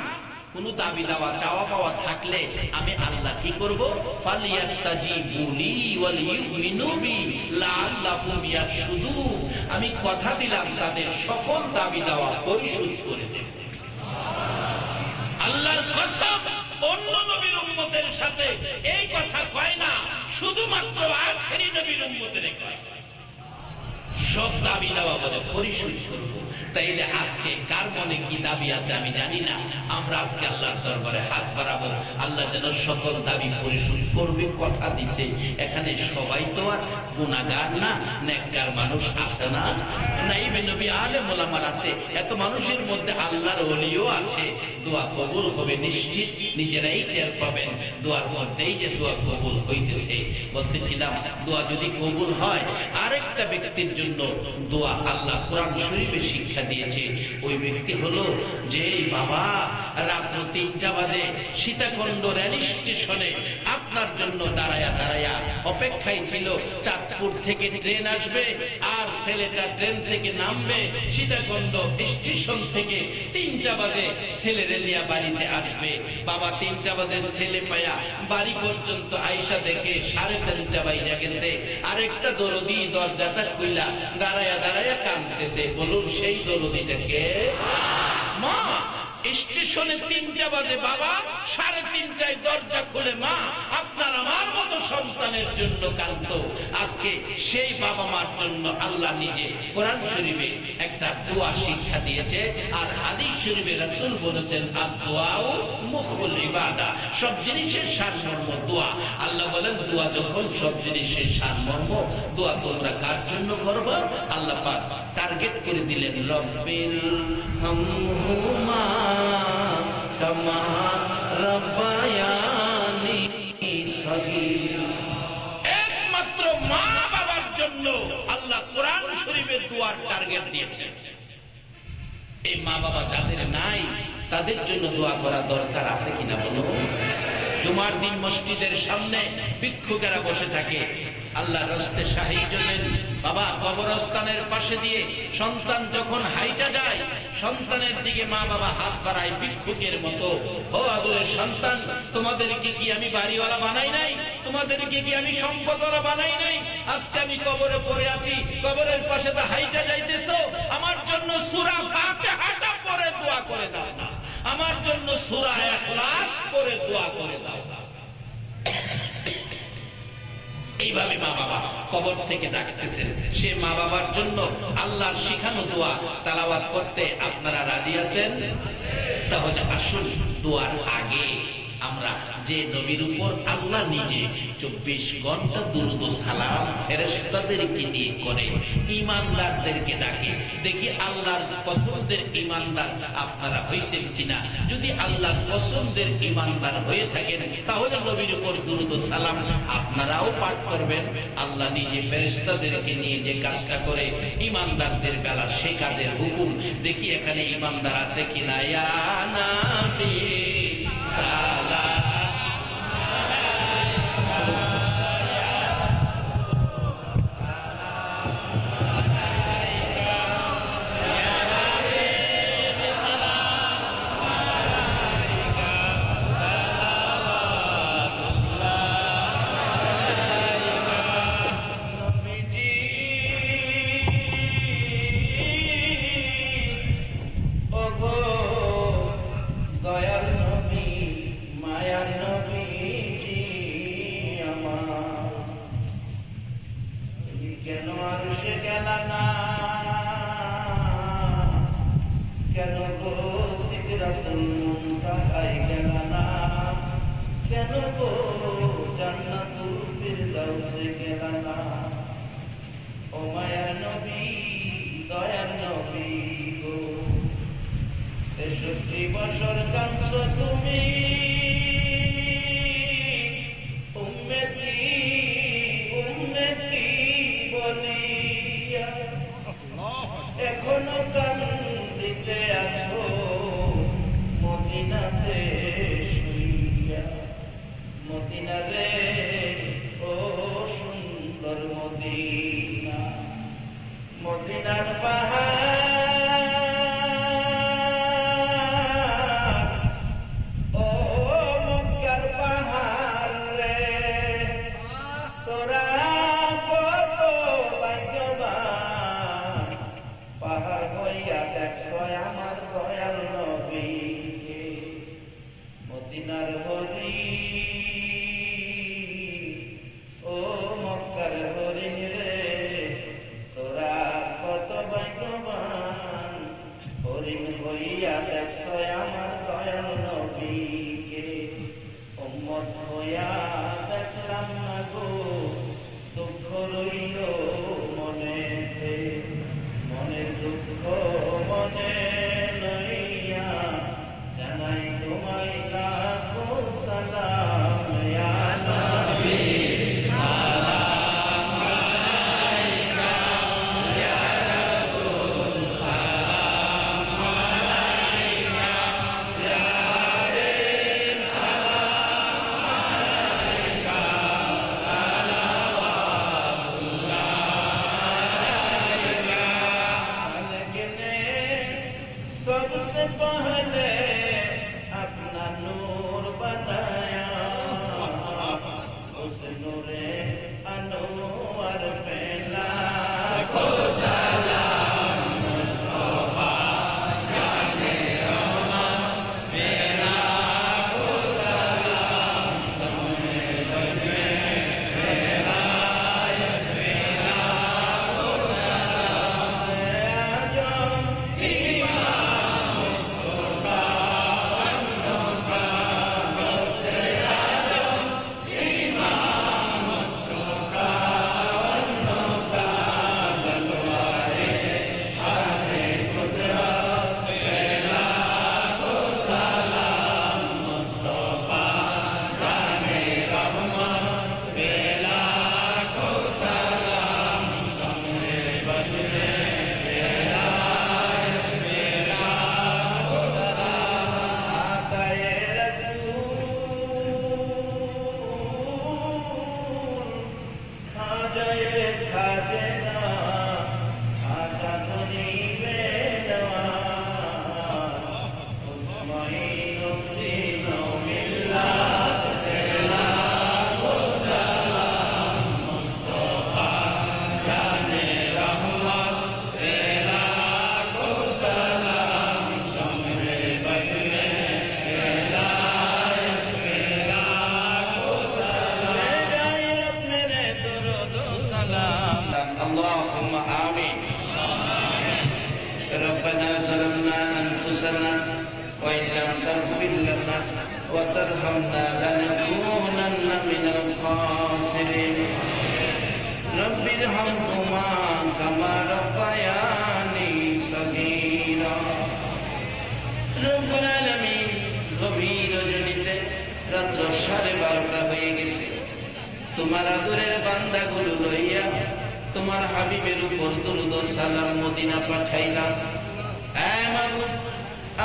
কোনো দাবি দাওয়া, চাওয়া পাওয়া থাকলে আমি আল্লাহ কি করব? ফালিয়াস্তাজিবু লি ওয়াল ইউমিনু বি লাআল্লাহুম ইয়ারশুদুন। আমি কথা দিলাম তাদের সকল দাবি দাওয়া পরিশোধ করে দেব। আল্লাহর কসম অন্য নবীর উম্মতের সাথে এই কথা কয় না, শুধুমাত্র আখেরি নবীর উম্মতের কয়। সব দাবি দাওয়া বলে পরিশোধ করবো। তাইলে আজকে কার মনে কি দাবি আছে আমি জানি না, আমরা আজকে আল্লাহর দরবারে হাত বাড়াবো, আল্লাহ যেন সকল দাবি পরিশোধ করবে, কথা দিছে। এখানে সবাই তো আর গুনাহগার না, নেককার মানুষ আছে না, নাইবে নবী আলেম ওলামার আছে, এত মানুষের মধ্যে আল্লাহর ওলিও আছে। দোয়া কবুল হবে নিশ্চিত, নিজেরাই টের পাবেন দোয়ার মধ্যেই যে দোয়া কবুল হইতেছে। বলতেছিলাম দোয়া যদি কবুল হয়, আরেকটা ব্যক্তির জন্য দোয়া আল্লাহ কোরআন শরীফে শিক্ষা দিয়েছে। ওই ব্যক্তি হলো যে বাবা রাত ৩টা বাজে সীতাকুণ্ড রেল স্টেশনে আপনার জন্য দাঁড়ায়া দাঁড়ায়া অপেক্ষায় ছিল, চাঁদপুর থেকে ট্রেন আসবে আর ছেলেটা ট্রেন থেকে নামবে, সীতাকুণ্ড স্টেশন থেকে ৩টা বাজে ছেলে রেলিয়া বাড়িতে আসবে। বাবা ৩টা বাজে ছেলে পায়া বাড়ি পর্যন্ত আইসা দেখে ৩:৩০ বাজে গেছে। আরেকটা দরদি দরজাটা খুইলা দাঁড়ায়া দাঁড়ায়া কাঁদতেছে। বলুন সেই দরদিটাকে? মা। স্টেশনে ৩টা বাজে, বাবা ৩:৩০ দরজা খুলে মা আপনার আমার মতো সন্তানের জন্য কাঁদতো। আজকে সেই বাবা মার জন্য আল্লাহ নিজে কোরআন শরীফে একটা দোয়া শিক্ষা দিয়েছে, আর হাদিস শরীফে রাসূল বলেছেন আদ-দুআউ মুখুল ইবাদা, সব জিনিসের সারমর্ম দোয়া। আল্লাহ বলেন দোয়া যখন সব জিনিসের সারমর্ম, দোয়া তোমরা কার জন্য করবা? আল্লাহ পাক টার্গেট করে দিলেন রব্বিল হামহুমা কামা রাব্বায়ানি সগীরা। একমাত্র মা বাবার জন্য আল্লাহ কোরআন শরীফের দোয়ার টার্গেট দিয়েছেন। এই মা বাবা যাদের নাই তাদের জন্য দোয়া করা দরকার আছে কিনা বলো? জুমার দিন মসজিদের সামনে ভিক্ষুকেরা বসে থাকে, আল্লাহ রাস্তে সাহায্য দেন। বাবা কবরস্থানের পাশে দিয়ে সন্তান যখন হাইটা যায়, সন্তানের দিকে মা বাবা হাত বাড়ায় ভিক্ষুকের মতো। ও আদরের সন্তান, তোমাদেরকে কি আমি বাড়িওয়ালা বানাই নাই? তোমাদেরকে কি আমি সম্পদওয়ালা বানাই নাই? আজকে আমি কবরে পড়ে আছি, কবরের পাশে তো হাইটা যাইতেছো, আমার জন্য সূরা ফাতিহাটা পড়ে দোয়া করে দাও না, আমার জন্য সূরা ইখলাস পড়ে দোয়া করে দাও। এইভাবে মা বাবা কবর থেকে ডাকতেছেন। সে মা বাবার জন্য আল্লাহর শিখানো দোয়া তেলাওয়াত করতে আপনারা রাজি আছেন? তাহলে আসুন দোয়ার আগে আমরা যে নবীর উপর আল্লাহ নিজে 24 ঘন্টা দুরূদ ও সালাম ফেরেশতাদেরকে দিয়ে করে, ঈমানদারদেরকে ডাকে, দেখি আল্লাহর পছন্দের ঈমানদার আপনারা হইছেন কিনা। যদি আল্লাহর পছন্দের ঈমানদার হয়ে থাকেন তাহলে নবীর উপর দুরূদ ও সালাম আপনারাও পাঠ করবেন। আল্লাহ নিজে ফেরেশতাদেরকে নিয়ে যে কাজটা করে ঈমানদারদের বেলা সে কাজের হুকুম দেখি এখানে ঈমানদার আছে কিনা। ইয়া নবী সালাম এখনো কান্দিতে আছো মদিনাতে শুইয়া, মদিনা রে ও সুন্দর মদিনা, মদিনার পাহাড় ও মক্কার পাহাড় রে, তোরা কত ভাগ্যবান, পাহাড় হইয়া দেখছ আমার দয়াল নবীকে। মদিনার হরিণ ও মক্কার হরিণ রে, তোরা কত ভাগ্যবান, হরিণ হইয়া দেখছ আমার দয়াল নবীকে। উম্মত হইয়া দেখলাম না গো, দুঃখ রইল মনেতে, মনের দুঃখ মনে লইয়া জানাই তোমায় লাখো সালাম ইয়া নবী। सबसे पहले अपना नूर बनाया, उस नूरे अनवर पे लाखो सलाम मुस्तफा जाने रहमत मेरा को सलाम, सबने बजने मेरा मेरा को सलाम। आजम اللهم آمين. ربنا ظلمنا أنفسنا وإن لم تغفر لنا وترحمنا لنكونن من الخاسرين. رب ارحمهما كما ربياني صغيرا. رب العالمين গভীর রজনীতে রাত্র 12:30 হয়ে গেছে, তোমার আদরের বান্দাগুলো লইয়া তোমার হাবিবের উপর দরুদ ও সালাম মদিনা পাঠাইলাম।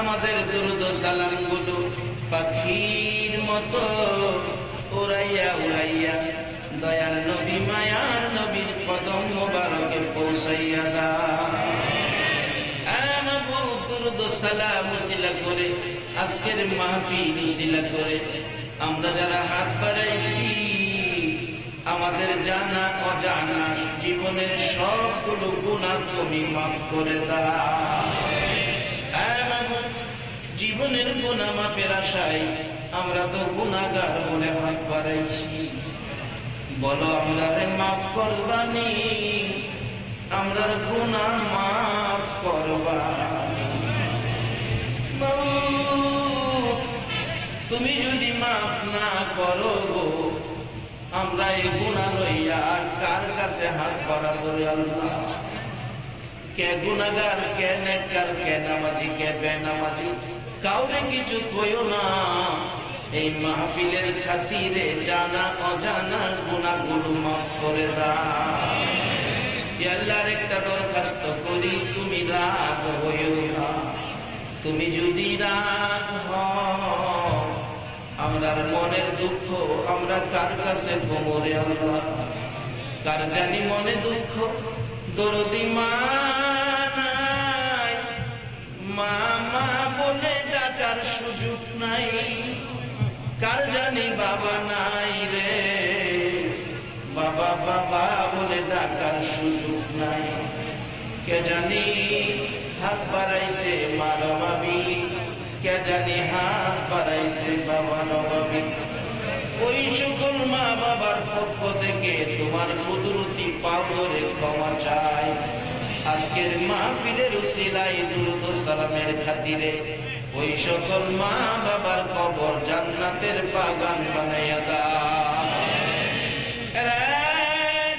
আমাদের দরুদ ও সালাম গুলো পাখির মতো উড়াইয়া উড়াইয়া দয়ার নবী মায়ার নবীর কদম মোবারকে পৌঁছাইয়া দাও। দরুদ ও সালাম উসিলা করে আজকের মাহফিল উসিলা করে আমরা যারা হাত বাড়াইছি, আমাদের জানা অজানা জীবনের সবগুলো গুনাহ তুমি মাফ করে দাও। জীবনের গুনাহ মাফের আশায় আমরা তো গুনাহগার বলে হাত বাড়াইছি, বলো আমরারে মাফ করবানি, আমরার গুনাহ মাফ করবানি। তুমি যদি মাফ না করো গো, আমরা এই গুনাহ লইয়া কার কাছে হাত বাড়াবো রে আল্লাহ? কে গুনাহগার, কে নেককার, কে নামাজি, কে বেনামাজি, কাউরে কিছু কইও না। এই মাহফিলের খাতিরে জানা অজানা গুনাহগুলো মাফ করে দাও। আল্লাহর একটা দরখাস্ত করি, তুমি রাগ হইও না। তুমি যদি রাগ হও, আমরার মনের দুঃখ আমরা কার কাছে গোমরে আল্লাহ? কার জানি মনে দুঃখ, দরদি মা নাই, মা মা বলে ডাকার সুযোগ নাই। কার জানি বাবা নাই রে, বাবা বাবা বলে ডাকার সুযোগ নাই। কে জানি হাত বাড়াইছে মার ভাবি, কে জানি হাত বাড়াইছে বাবা নবাবী। ওই সকল মা বাবার পক্ষ থেকে তোমার কুদরতি পাও ধরে ক্ষমা চাই। আজকের মাহফিলের উসিলায় দুরূদ ও সালামের খাতিরে ওই সকল মা বাবার কবর জান্নাতের বাগান বানাইয়া দাও।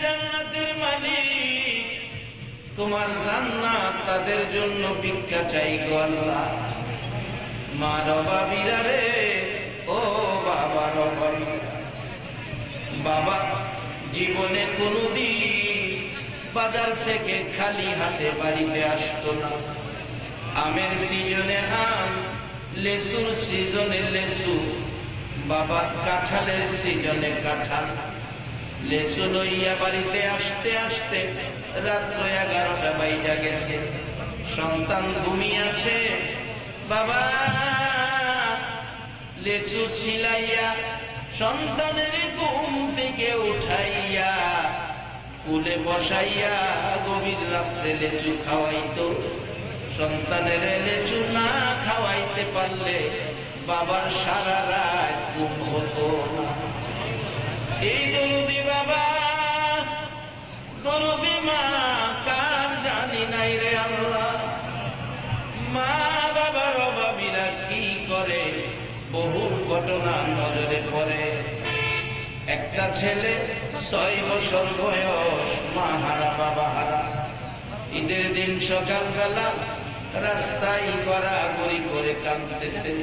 জান্নাতের মালিক তোমার জান্নাত তাদের জন্য ভিক্ষা চাই গো আল্লাহ। মা রবাবিরা রে, ও বাবা রবাবিরা, বাবা জীবনে কোনদিন বাজার থেকে খালি হাতে বাড়িতে আসতো না। আমের সিজনে আম, লেসুর সিজনে লেসু, বাবা কাঁঠালের সিজনে কাঁঠাল। লেসু লইয়া বাড়িতে আসতে আসতে রাত্র 11টা বাইজা গেছে। সন্তান ঘুমিয়েছে, বাবা লেচু ছিলাইয়া সন্তানের ঘুম থেকে উঠাইয়া কুলে বসাইয়া গভীর রাত্রে লেচু খাওয়াইতো। সন্তানের লেচু না খাওয়াইতে পারলে বাবার সারা রাত ঘুম হতো না। এই দরুদি বাবা, দরুদি মা কার জানি নাই রে আল্লাহ। মা বাবার অভাবীরা কি করে, বহু ঘটনা নজরে পড়ে। একটা ছেলে 6 বছর বয়স, মা হারা বাবা হারা। ঈদের দিন সকালবেলা রাস্তায় গড়াগড়ি করে কাঁদতেছে।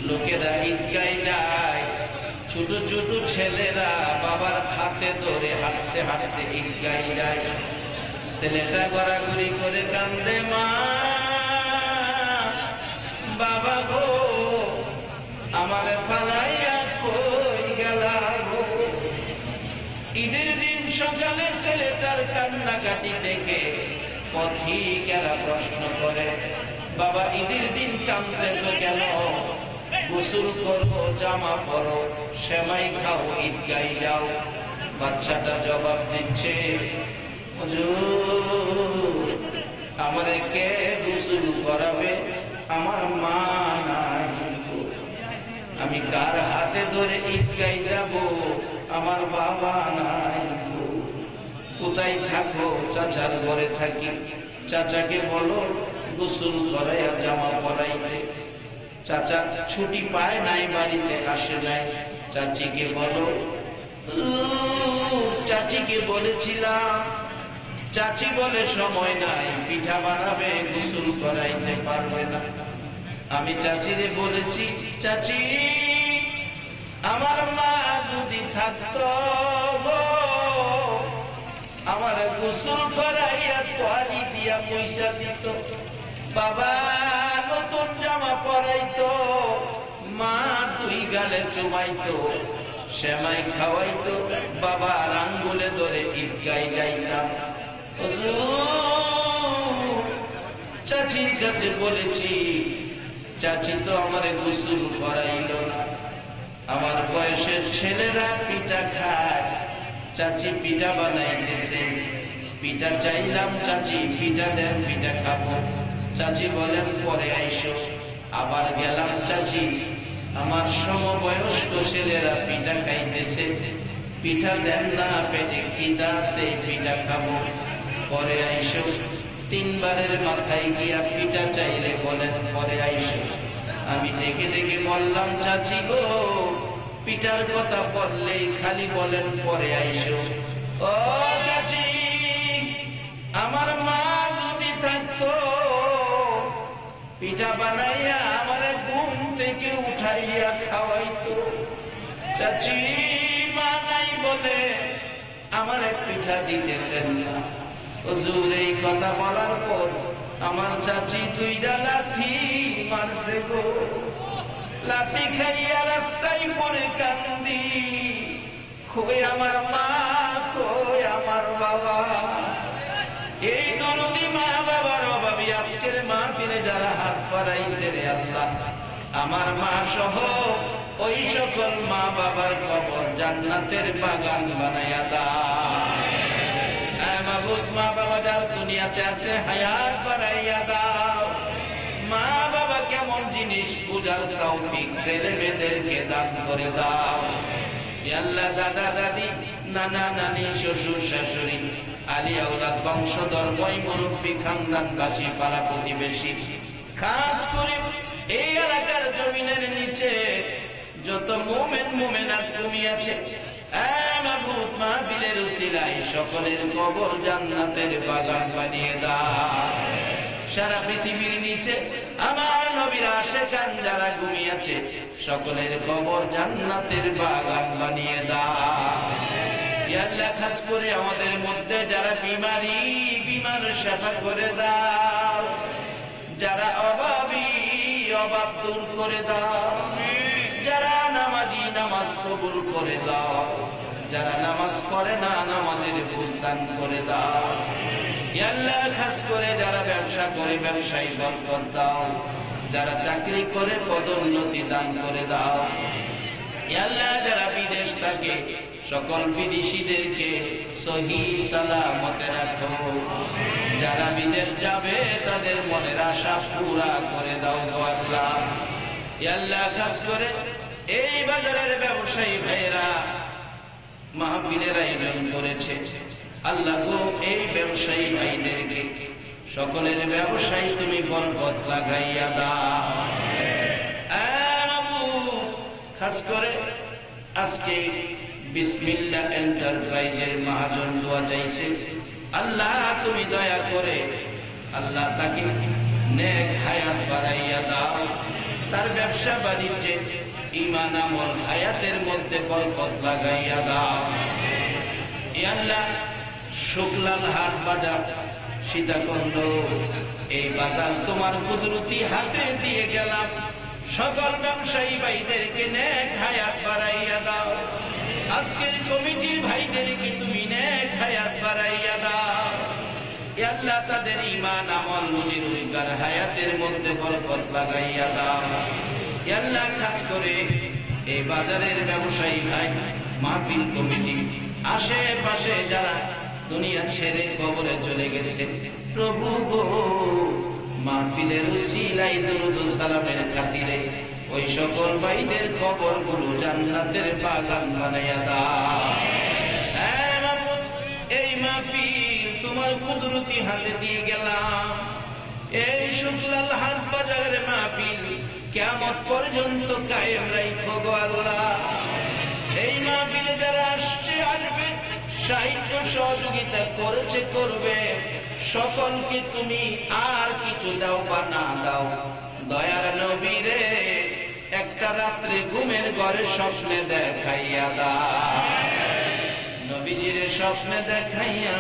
লোকেরা ঈদগায় যায়, ছোট ছোট ছেলেরা বাবার হাতে ধরে হাঁটতে হাঁটতে ঈদগায় যায়। ছেলেটা গড়াগড়ি করে কান্দে, মা বাবা গো আমার ফালাইয়া কই গেলা গো। ঈদের দিন সকালে ছেলেটার কান্নাকাটি দেখে পথিকেরা প্রশ্ন করে, বাবা ঈদের দিন কাঁদতেছো কেন? গোসল করো, জামা পরো, সেমাই খাও, ঈদগায় যাও। বাচ্চাটা জবাব দিচ্ছে, হুজুর আমারে কে গোসল করাবে? আমার মা নাই, আমি কার হাতে ধরে ঈদগায় যাব? আমার বাবা নাই। কোথায় থাকো? চাচার ঘরে থাকি। চাচাকে বলো গোসল করাইয়া জামা পরাইতে। চাচা ছুটি পায় নাই, বাড়িতে আসে নাই। চাচিকে বলো, চাচিকে বলেছিলাম, চাচি বলে সময় নাই, পিঠা বানাবে, গোসল করাইতে পারবে না। আমি চাচিরে বলেছি, চাচি আমার মা যদি থাকতো আমার গোসল করাইয়া তোয়ালি দিয়া পয়সা দিত, বাবা নতুন জামা পরাইতো, মা 2 গালে চুমাইতো, সেমাই খাওয়াইতো, বাবা আঙ্গুলে ধরে ঈদগায় যাইতাম। চাচির কাছে বলেছি, চাচি তো আমার গোসল করাইল না। আমার বয়সের ছেলেরা পিঠা খায়, চাচি পিঠা বানাইতেছে। পিঠা চাইলাম, চাচি পিঠা দেন, পিঠা খাবো। চাচি বলেন পরে আইসো। আবার গেলাম, চাচি আমার সমবয়স্ক ছেলেরা পিঠা খাইতেছে, পিঠা দেন না, পেটে খিদা আছে, পিঠা খাবো, পরে আইসো। 3 বারের মাথায় গিয়া পিঠা চাইলে বলেন পরে আইসো। আমি ডেকে ডেকে বললাম, চাচি গো পিঠার কথা বললেই খালি বলেন পরে আইসো। ও চাচি আমার মা যদি থাকতো পিঠা বানাইয়া আমার ঘুম থেকে উঠাইয়া খাওয়াইতো। চাচি মা নাই বলে আমার পিঠা দিতেছেন না। হুজুর এই কথা বলার পর আমার চাচি 2টা লাথি মারছে গো। লাথি খাইয়া রাস্তায় পরে কান্দি, কই আমার মা, কই আমার বাবা। এই দরদি মা বাবার অভাবী আজকের মাহফিলে যারা হাত বাড়াইছে রে আল্লাহ, আমার মা সহ ওই সকল মা বাবার কবর জান্নাতের বাগান বানায়া দাও। মাবুদ মা বাবা যারা দুনিয়াতে আছে হায়াত বাড়াইয়া দাও। মা বাবা কেমন জিনিস বোঝার তৌফিক ছেলে মেয়েদেরকে দান করে দাও। ইয়া আল্লাহ, দাদা দাদি, নানা নানি, শ্বশুর শাশুড়ি, আলী আওলাদ, বংশধর, বই মুরব্বী, খানদানবাসী, পাড়া প্রতিবেশী, খাস করে এই এলাকার জমিনের নিচে যত মুমিন মুমিনাত তুমি আছে, মাবুদ মাহফিলের উসিলায় সকলের কবর জান্নাতের বাগান বানিয়ে দাও। সারা পৃথিবীর নিচে আমার নবীর আশিকান যারা ঘুমিয়ে আছে, সকলের কবর জান্নাতের বাগান বানিয়ে দাও। ইয়া আল্লাহ, খাস করে আমাদের মধ্যে যারা বিমার সেবা করে দাও, যারা অভাবী অভাব দূর করে দাও, যারা নামাজি নামাজ কবুল করে দাও, যারা নামাজ পড়ে না নামাজের বুঝদান করে দাও। ইয়া আল্লাহ, খাস করে যারা ব্যবসা করে ব্যবসায়ী বরকত দাও, যারা চাকরি করে পদোন্নতি দান করে দাও। ইয়া আল্লাহ, যারা বিদেশ থাকে সকল বিদেশীদেরকে সহি সালামতে রাখো, যারা বিদেশ যাবে তাদের মনের আশা পুরা করে দাও গো আল্লাহ। ইয়া আল্লাহ, খাস করে এই বাজারের ব্যবসায়ী ভাইরা মাহফিলের আয়োজন করেছে, আল্লাহ গো এই ব্যবসায়ী ভাইদেরকে সকলের ব্যবসায় তুমি বরকত লাগাইয়া দাও। খাস করে আজকে বিসমিল্লাহ এন্টারপ্রাইজের মহাজন দোয়া চাইছে, আল্লাহ তুমি দয়া করে আল্লাহ তাকে নেক হায়াত বাড়াইয়া দাও, তার ব্যবসা বাণিজ্যে ঈমান আমল হায়াতের মধ্যে বরকত লাগাইয়া দাও। ইয়া আল্লাহ, শুকলাল হাট বাজার সীতাকুণ্ড, এই বাজার তোমার কুদরতি হাতে দিয়ে গেলাম, সকল ব্যবসায়ী ভাইদেরকে নেক হায়াত বাড়াইয়া দাও। আজকের কমিটির ভাইদেরকে তুমি নেক হায়াত বাড়াইয়া দাও। ইয়া আল্লাহ, তাদের ঈমান আমল রুজি রোজগার হায়াতের মধ্যে বরকত লাগাইয়া দাও। ইয়া আল্লাহ, খাস করে এই বাজারের ব্যবসায়ী ভাই, মাহফিল কমিটি, আশেপাশে যারা দুনিয়া ছেড়ে কবরে চলে গেছে, প্রভু গো মাহফিলের উসিলায় দরুদ ও সালামের খাতিরে ওই সকল ভাইদের কবরগুলো জান্নাতের বাগান বানাইয়া দাও। এই মাহফিল তোমার কুদরতি হাতে দিয়ে গেলাম, এই শুকলাল হাট বাজারের মাহফিল কিয়ামত পর্যন্ত কায়েম রাখো গো আল্লাহ। এই মাহফিলে যারা আসছে আসবে, সাহিত্য সহযোগিতা করেছে করবে, সকলকে তুমি আর কিছু দাও বা না দাও, দয়ার নবীরে একটা রাত্রে ঘুমের ঘরে স্বপ্নে দেখাইয়া দাও। নবীজির স্বপ্নে দেখাইয়া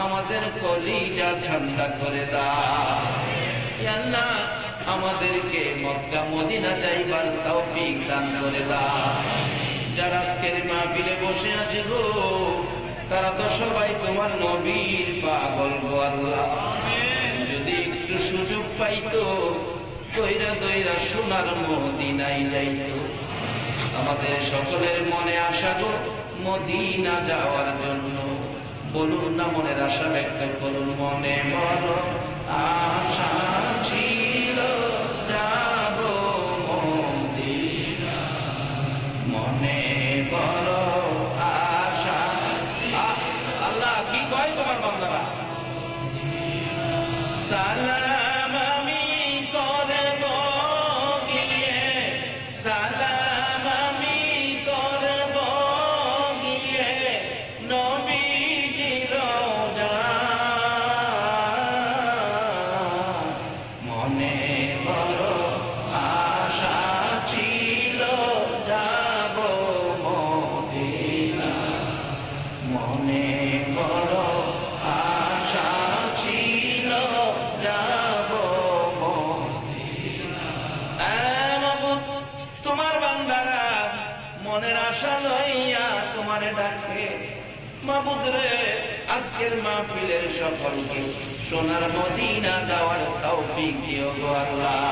আমাদের কলিজা ঠান্ডা করে দাও। ইয়া আল্লাহ, আমাদেরকে মক্কা মদিনা যাইবার তৌফিক দান করে দাও। যারা আজকের মাহফিলে বসে আছে গো, তারা তো সবাই তোমার নবীর পাগল গো আল্লাহ। যদি একটু সুযোগ পাইতো, দইরা দইরা সোনার মদিনায় যাইতো। আমাদের সকলের মনে আশা গো মদিনা যাওয়ার জন্য, বলুন না মনের আশা ব্যক্ত করুন। মনে বড় আশা ছিল যাব মদিনা, মনে বড় আশা। আল্লাহ কি কয় তোমার বান্দারা? সালাম আমি করব গিয়ে, সালাম আমি করব গিয়ে নবীজির রওজায়। মনে বড় আশা ছিল যাব মদিনা, মনে বড় আশা ছিল যাব মদিনা। মাবুদ, তোমার বান্দারা মনের আশা লইয়া তোমারে ডাকে। মাবুদ রে, আজকের মাহফিলের সকলকে সোনার মদিনা যাওয়ার তৌফিক দিও গো আল্লাহ।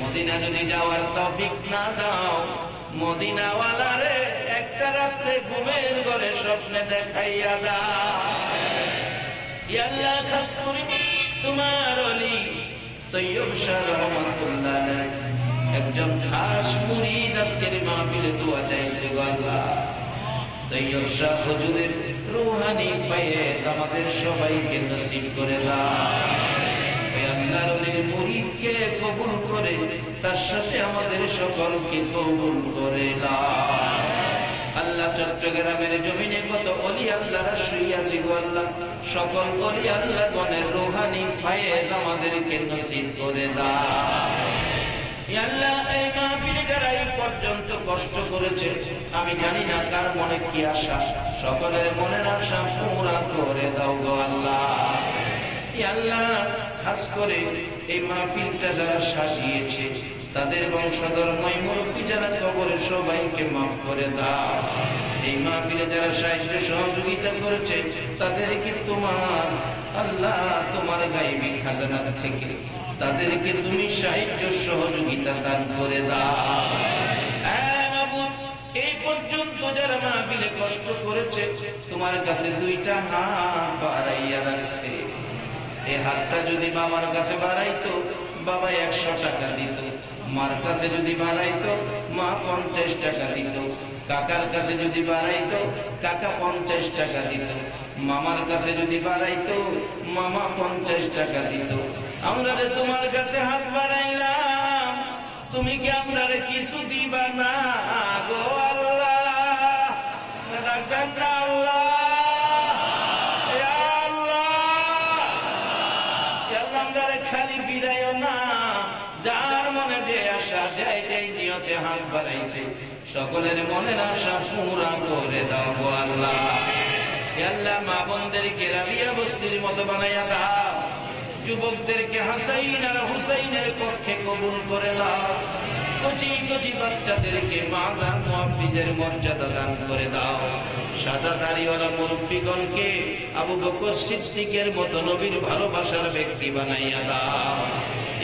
মদিনা যদি যাওয়ার তৌফিক না দাও, মদিনাওয়ালারে একটা রাত্রে ঘুমের ঘরে স্বপ্নে দেখাইয়া দাও। ইয়া আল্লাহ, খাস করে তোমার ওলি তৈয়ব শাহ রহমাতুল্লাহ আলাইহি একজন খাস মুরিদ আজকের মাহফিলে দোয়া চাইছে গো আল্লাহ, তৈয়ব শাহ হুজুরের রূহানি ফায়েজ আমাদের সবাইকে নসিব করে দাও। আল্লাহর ওলির মুরিদকে কবুল করে তার সাথে আমাদের সকলকে কবুল করে দাও। আল্লাহ চট্টগ্রামের জমিনে কত ওলি আল্লাহরা শুয়ে আছে গো আল্লাহ, সকল ওলি আল্লাহ গণের রূহানি ফায়েজ আমাদেরকে নসিব করে দাও। ইয়া আল্লাহ, এই মাহফিলে যারা এই পর্যন্ত কষ্ট করেছে, আমি জানি না কার মনে কি আশা, সকলের মনের আশা পুরা করে দাও গো আল্লাহ। ইয়া আল্লাহ, খাস করে এই মাহফিলটা যারা সাজিয়েছে, তাদের বংশধর্মই মুরব্বী যারা কবরে, সবাইকে মাফ করে দাও। এই মাহফিলে যারা সাহায্য সহযোগিতা করেছে, তাদেরকে তোমার আল্লাহ তোমার গায়েবী খাজানা থেকে তাদেরকে তুমি সাহায্য সহযোগিতা দান করে দাও। এই পর্যন্ত যারা মাহফিলে কষ্ট করেছে, তোমার কাছে দুইটা হাত বাড়াইয়া রাখছে। এই হাতটা যদি বাবার কাছে বাড়াইতো, বাবা 100 টাকা দিত। মার কাছে যদি বাড়াইতো, মা 50 টাকা দিত। কাকার কাছে যদি বাড়াইতো, কাকা 50 টাকা দিত। মামার কাছে যদি বাড়াইতো, মামা 50 টাকা দিত। আমরা যে তোমার কাছে হাত বাড়াইলাম, তুমি কি আমরা কিছু দিবা না গো আল্লাহ? ডাক্তার আল্লাহ, খালি ফিরাইও না। যার মনে যে আশা, যাই যাই নিয়তে হাত বাড়াইছে, সকলের মনের আশা পুরা করে দাও গো আল্লাহ। আল্লাহ, মা বোনদেরকে রাবিয়া বস্তির মতো বানাইয়া দাও, যুবকদেরকে হাসাইন আর হুসাইনের পক্ষে কবুল করে দাও, কচি কচি বাচ্চাদেরকে মাযা মুহাফিজের মর্যাদা দান করে দাও, সাদা দাড়িওয়ালা মুরব্বীগণকে আবু বকর সিদ্দিকের মতো নবীর ভালোবাসার ব্যক্তি বানাইয়া দাও।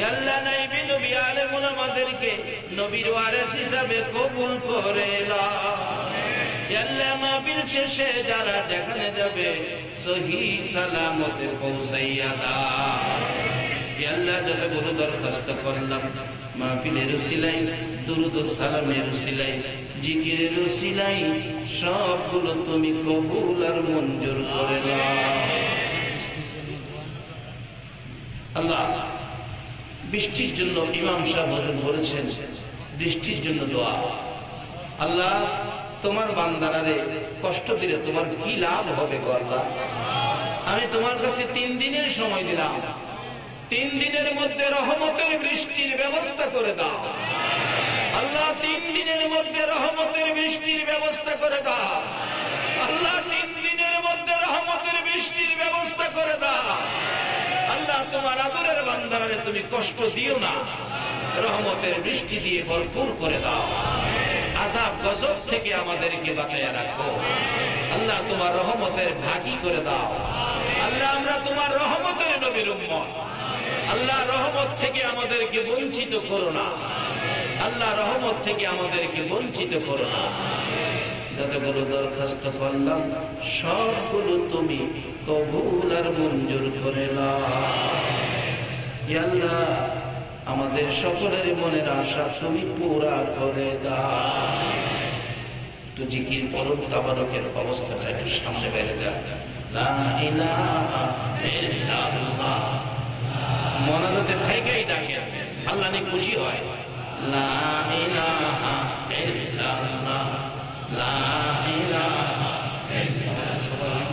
আল্লাহ, নাইবে নবী আলেম ওলামাদেরকে নবীর ওয়ারিস হিসাবে কবুল করে দাও। আল্লাহ, মাহফিল শেষে যারা যেখানে যাবে সহিহ সালামতে পৌঁছাইয়া দাও। আল্লাহ, যতগুলো দরখাস্ত করলাম মাহফিলের উসিলাই, দুরূদ ও সালামের উসিলাই, জিকিরের উসিলাই, সবগুলো তুমি কবুল আর মঞ্জুর করে নাও। আল্লাহ, বৃষ্টির জন্য ইমাম সাহেব বলেছেন, বৃষ্টির জন্য দোয়া। আল্লাহ, তোমার বান্দারারে কষ্ট দিলে তোমার কি লাভ হবে গো আল্লাহ? আমি তোমার কাছে 3 দিনের সময় দিলাম, 3 দিনের মধ্যে রহমতের বৃষ্টির ব্যবস্থা করে দাও। আল্লাহ, 3 দিনের মধ্যে রহমতের বৃষ্টির ব্যবস্থা করে দাও। আল্লাহ, 3 দিনের মধ্যে রহমতের বৃষ্টির ব্যবস্থা করে দাও। আল্লাহ, তোমার আদরের বান্দারে তুমি কষ্ট দিও না, রহমতের বৃষ্টি দিয়ে ভরপুর করে দাও। আযাব গজব থেকে আমাদেরকে বাঁচাইয়া রাখো। আল্লাহ, তোমার রহমতের ভাগী করে দাও। আল্লাহ, আমরা তোমার রহমতের নবীর উম্মত। আল্লাহ, রহমত থেকে আমাদেরকে বঞ্চিত করো না। আল্লাহ, রহমত থেকে আমাদেরকে বঞ্চিত করো না। যতগুলো দরখাস্ত করলাম সবগুলো তুমি কবুল আর মঞ্জুর করে নাও। ইয়া আল্লাহ, আমাদের সকলের মনের আশা তুমি পুরা করে দাও। একটু জিকির পড়ুন, তাবারকের অবস্থাটা একটু সামনে বেড়ে যায়। লা ইলাহা ইল্লাল্লাহ, মনাজাতে থেকেই ডাকে, আল্লাহ নি খুশি হয়। লা ইলাহা ইল্লাল্লাহ, লা ইলাহা ইল্লাল্লাহ, সবাই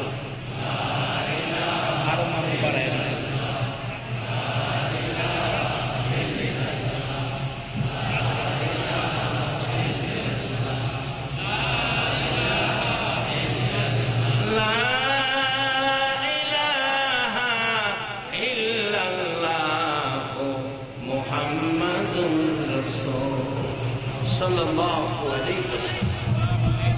লা ইলাহা, আরো মানুষ বাড়ায় না। صلى الله عليه وسلم